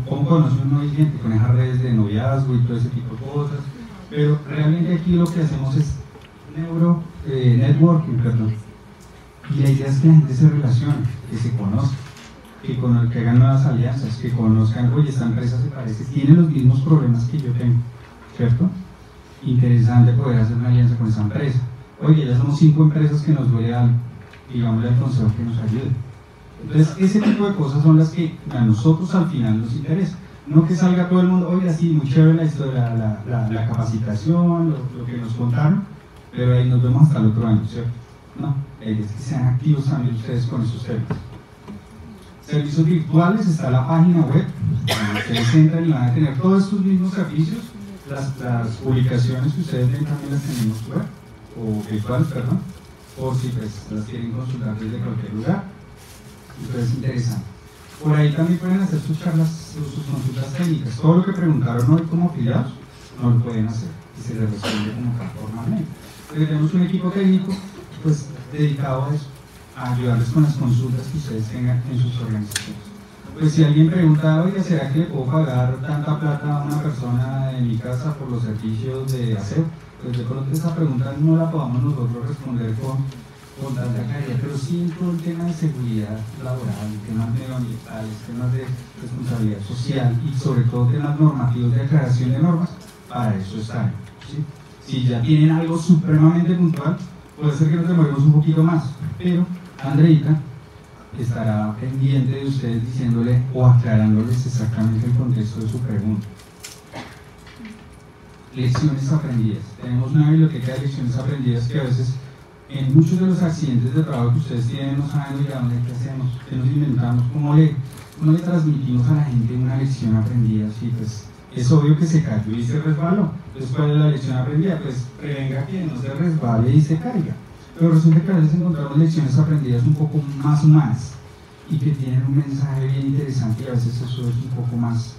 Speaker 3: cómo conoce uno gente con esas redes de noviazgo y todo ese tipo de cosas, pero realmente aquí lo que hacemos es networking, perdón. Y la idea es que la gente se relacione, que se conozca, que hagan nuevas alianzas, que conozcan, oye, esta empresa se parece, tiene los mismos problemas que yo tengo, ¿cierto? Interesante poder hacer una alianza con esa empresa. Oye, ya somos 5 empresas que nos duele algo, digámosle al consejo que nos ayude. Entonces, ese tipo de cosas son las que a nosotros al final nos interesa. No que salga todo el mundo, oye, sí, muy chévere la historia, la capacitación, lo que nos contaron, pero ahí nos vemos hasta el otro año, ¿cierto? No, es que sean activos también ustedes con esos temas. Servicios virtuales, está la página web, donde ustedes entran y van a tener todos estos mismos servicios. Las publicaciones que ustedes ven también las tenemos web, o virtuales, perdón, por si pues, las quieren consultar desde cualquier lugar. Entonces es interesante. Por ahí también pueden hacer sus charlas, sus consultas técnicas. Todo lo que preguntaron hoy como afiliados, no lo pueden hacer y se les responde como tal formalmente. Porque tenemos un equipo técnico pues, dedicado a eso, a ayudarles con las consultas que ustedes tengan en sus organizaciones. Pues si alguien pregunta, oiga, ¿será que le puedo pagar tanta plata a una persona de mi casa por los servicios de aseo? Pues de pronto esa pregunta no la podamos nosotros responder con tanta claridad, pero sí en todo el tema de seguridad laboral, temas medioambientales, temas de responsabilidad social y sobre todo temas normativos de aclaración de normas, para eso están, ¿sí? Si ya tienen algo supremamente puntual, puede ser que nos demoremos un poquito más, pero Andreita estará pendiente de ustedes diciéndole o aclarándoles exactamente el contexto de su pregunta. Lecciones aprendidas. Tenemos una biblioteca de lecciones aprendidas que a veces en muchos de los accidentes de trabajo que ustedes tienen no saben, oiga, ¿qué hacemos? ¿Qué nos inventamos? ¿Cómo le transmitimos a la gente una lección aprendida? Sí, pues es obvio que se cayó y se resbaló. Entonces, ¿cuál es la lección aprendida? Pues prevenga que no se resbale y se caiga. Pero resulta que a veces encontramos lecciones aprendidas un poco más humanas y que tienen un mensaje bien interesante y a veces eso es un poco más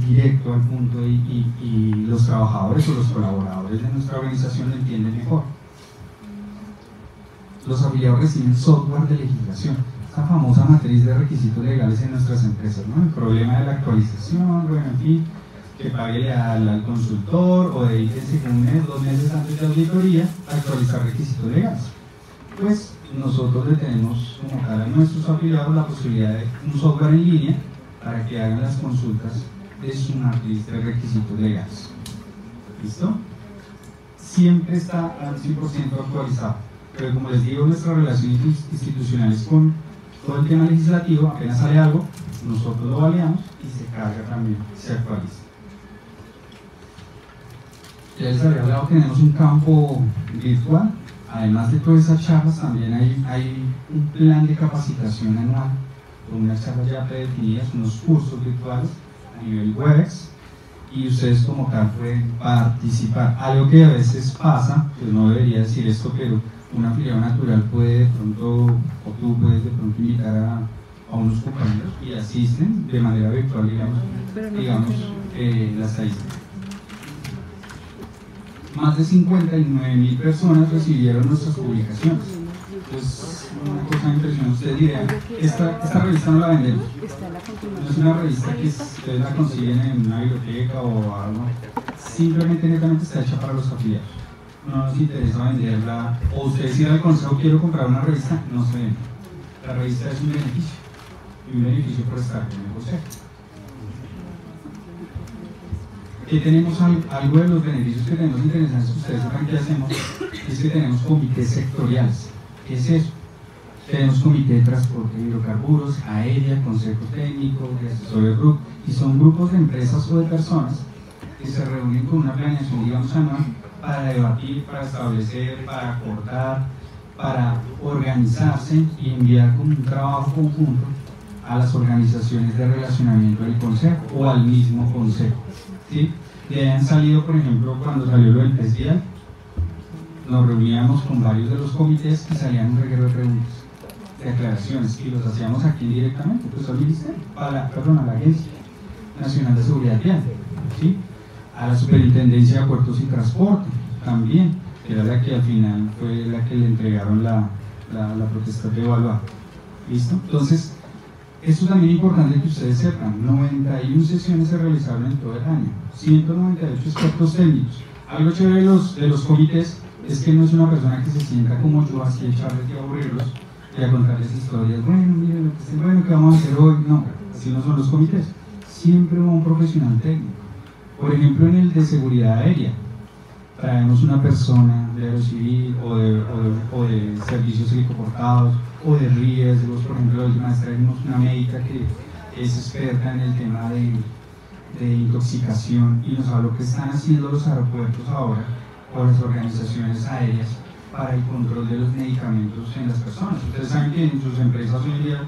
Speaker 3: directo al punto y los trabajadores o los colaboradores de nuestra organización lo entienden mejor. Los afiliados reciben software de legislación, esa famosa matriz de requisitos legales en nuestras empresas, ¿no? El problema de la actualización, bueno, en fin, que pague al consultor o dedíquense un mes, 2 meses antes de auditoría a actualizar requisitos legales. pues nosotros le tenemos como tal a nuestros afiliados la posibilidad de un software en línea para que hagan las consultas de su matriz de requisitos legales. ¿Listo? Siempre está al 100% actualizado, pero como les digo, nuestras relaciones institucionales con todo el tema legislativo, apenas sale algo, nosotros lo validamos y se carga también, se actualiza. Ya les había hablado, tenemos un campo virtual. Además de todas esas charlas, también hay un plan de capacitación anual con unas charlas ya predefinidas, unos cursos virtuales a nivel Webex, y ustedes como tal pueden participar. Algo que a veces pasa, pues no debería decir esto, pero un afiliado natural puede de pronto, o tú puedes de pronto invitar a unos compañeros y asisten de manera virtual, digamos la estadística. Más de 59.000 personas recibieron nuestras publicaciones. Pues una cosa impresionante, ustedes dirán, esta revista no la vendemos. No es una revista que ustedes la consiguen en una biblioteca o algo. Simplemente netamente está hecha para los afiliados. No nos interesa venderla. O ustedes ir al consejo, quiero comprar una revista, no se vende. La revista es un beneficio. Y un beneficio por estar en el consejo. Que tenemos algo de los beneficios que tenemos interesantes, ustedes saben que hacemos, es que tenemos comités sectoriales. ¿Qué es eso? Tenemos comité de transporte de hidrocarburos, aérea, consejo técnico, de asesores RUT, y son grupos de empresas o de personas que se reúnen con una planeación, digamos, anual para debatir, para establecer, para acordar, para organizarse y enviar como un trabajo conjunto a las organizaciones de relacionamiento del consejo o al mismo consejo. ¿Sí? De ahí han salido, por ejemplo, cuando salió lo del PES vial, nos reuníamos con varios de los comités y salían un reguero de preguntas, de aclaraciones, y los hacíamos aquí directamente, pues al Ministerio, a la Agencia Nacional de Seguridad Vial, ¿sí? A la Superintendencia de Puertos y Transporte, también, que era la que al final fue la que le entregaron la protesta de evaluar. ¿Listo? Entonces, esto también es importante que ustedes sepan, 91 sesiones se realizaron en todo el año, 198 expertos técnicos. Algo chévere de los comités es que no es una persona que se sienta como yo, así echarles y aburrirlos y a contarles historias, bueno, miren, ¿qué vamos a hacer hoy? No, así no son los comités. Siempre va un profesional técnico. Por ejemplo, en el de seguridad aérea, traemos una persona de aerocivil o de servicios helicoportados, o de riesgos. Por ejemplo, la última vez traemos una médica que es experta en el tema de intoxicación y nos habló que están haciendo los aeropuertos ahora o las organizaciones aéreas para el control de los medicamentos en las personas. Ustedes saben que en sus empresas hoy en día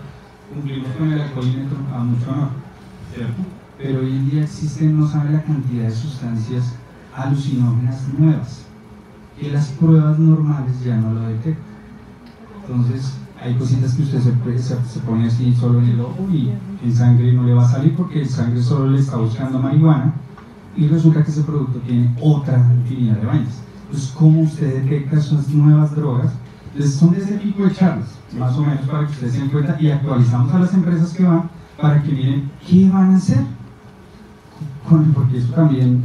Speaker 3: cumplimos con el alcoholímetro a mucho honor, ¿cierto? Pero hoy en día existen, no saben la cantidad de sustancias alucinógenas nuevas que las pruebas normales ya no lo detectan. Entonces hay cositas que usted se pone así solo en el ojo y en sangre no le va a salir porque en sangre solo le está buscando marihuana y resulta que ese producto tiene otra infinidad de vainas. Entonces, ¿cómo usted detecta esas nuevas drogas? Entonces, son de ese tipo de charlas, más o menos para que ustedes se den cuenta, y actualizamos a las empresas que van para que miren qué van a hacer, porque eso también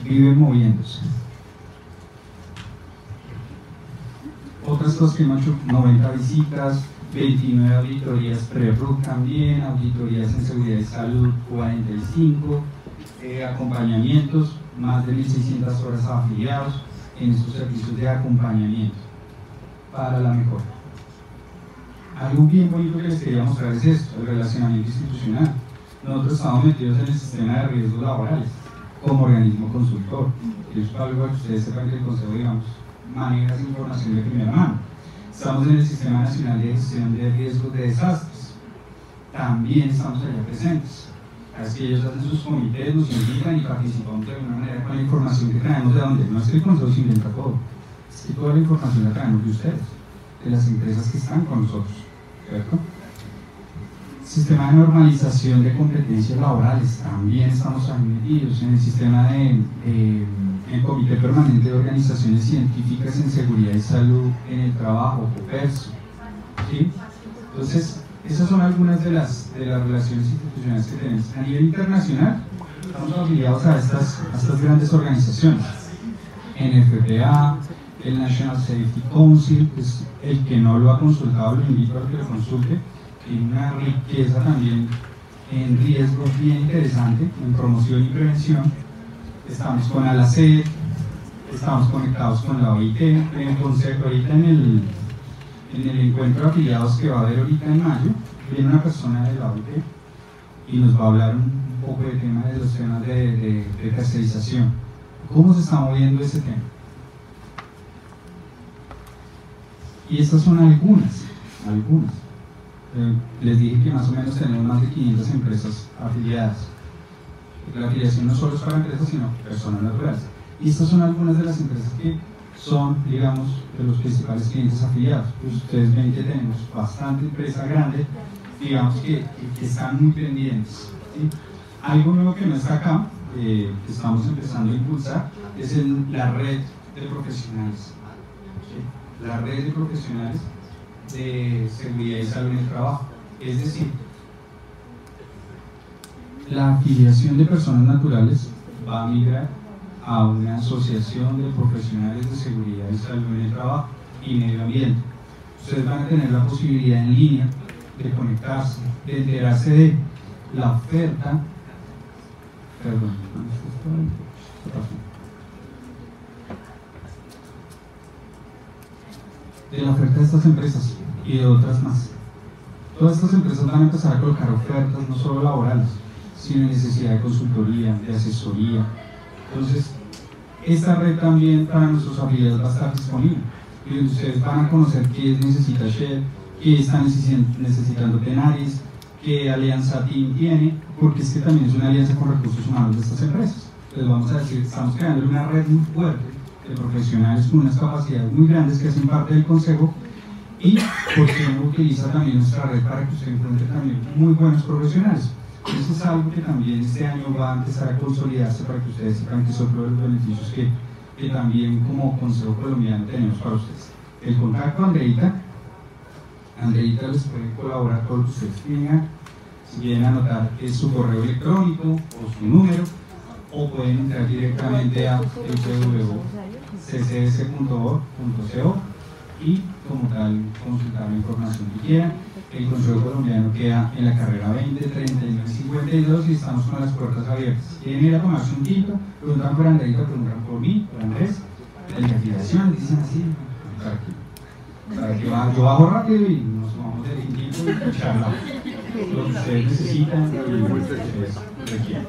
Speaker 3: vive moviéndose. Otras cosas que hemos hecho, 90 visitas, 29 auditorías pre-RUC también, auditorías en seguridad y salud 45, acompañamientos, más de 1.600 horas a afiliados en estos servicios de acompañamiento para la mejora. Algo bien bonito que les quería mostrar es esto, el relacionamiento institucional. Nosotros estamos metidos en el sistema de riesgos laborales como organismo consultor. Y eso es algo que ustedes sepan que el Consejo, digamos, maneja esa información de primera mano. Estamos en el Sistema Nacional de Gestión de Riesgos de Desastres. También estamos allá presentes. Es que ellos hacen sus comités, nos invitan y participamos de alguna manera con la información que traemos de donde. No es que el Consejo se inventa todo, es que toda la información la traemos de ustedes, de las empresas que están con nosotros, ¿cierto? Sistema de normalización de competencias laborales, también estamos ahí metidos en el sistema el Comité Permanente de Organizaciones Científicas en Seguridad y Salud en el Trabajo, COPERSO, ¿sí? Entonces, esas son algunas de las relaciones institucionales que tenemos. A nivel internacional, estamos afiliados a estas grandes organizaciones, NFPA, El National Safety Council es el que no lo ha consultado, lo invito a que lo consulte. Tiene una riqueza también en riesgos bien interesante, en promoción y prevención. Estamos con ALACET, estamos conectados con la OIT, en el consejo, ahorita en el encuentro de afiliados que va a haber ahorita en mayo, viene una persona de la OIT y nos va a hablar un poco de tema de los temas de tercerización. ¿Cómo se está moviendo ese tema? Y estas son algunas. Les dije que más o menos tenemos más de 500 empresas afiliadas. La afiliación no solo es para empresas, sino personas naturales. Y estas son algunas de las empresas que son, digamos, de los principales clientes afiliados. Pues ustedes ven que tenemos bastante empresa grande, digamos que están muy pendientes, ¿sí? Algo nuevo que no está acá, que estamos empezando a impulsar, es la red de profesionales. ¿Sí? La red de profesionales de seguridad y salud en el trabajo. Es decir, la afiliación de personas naturales va a migrar a una asociación de profesionales de seguridad y salud en el trabajo y medio ambiente. Ustedes van a tener la posibilidad en línea de conectarse, de enterarse de la oferta, de la oferta de estas empresas y de otras más. Todas estas empresas van a empezar a colocar ofertas no solo laborales, sino necesidad de consultoría, de asesoría. Entonces, esta red también para nuestros afiliados va a estar disponible. Y ustedes van a conocer qué necesita Shell, qué está necesitando Tenaris, qué alianza Team tiene, porque es que también es una alianza con recursos humanos de estas empresas. Entonces vamos a decir, estamos creando una red muy fuerte de profesionales con unas capacidades muy grandes que hacen parte del consejo, y porque uno utiliza también nuestra red para que usted encuentre también muy buenos profesionales. Eso es algo que también este año va a empezar a consolidarse para que ustedes sepan que son todos los beneficios que también como Consejo Colombiano tenemos para ustedes. El contacto Andreita les puede colaborar con lo que ustedes tengan, si quieren anotar su correo electrónico o su número, o pueden entrar directamente a www.ccs.org.co y como tal consultar la información que quieran. El Consejo Colombiano queda en la carrera 20, 39, 52 y estamos con las puertas abiertas. Quieren ir a tomarse un tinto, preguntan por Andreita, preguntan por mí, por Andrés, de la afiliación, dicen así, para que yo bajo rápido y nos tomamos el tinto y charlamos lo que ustedes necesitan y lo que ustedes requieren.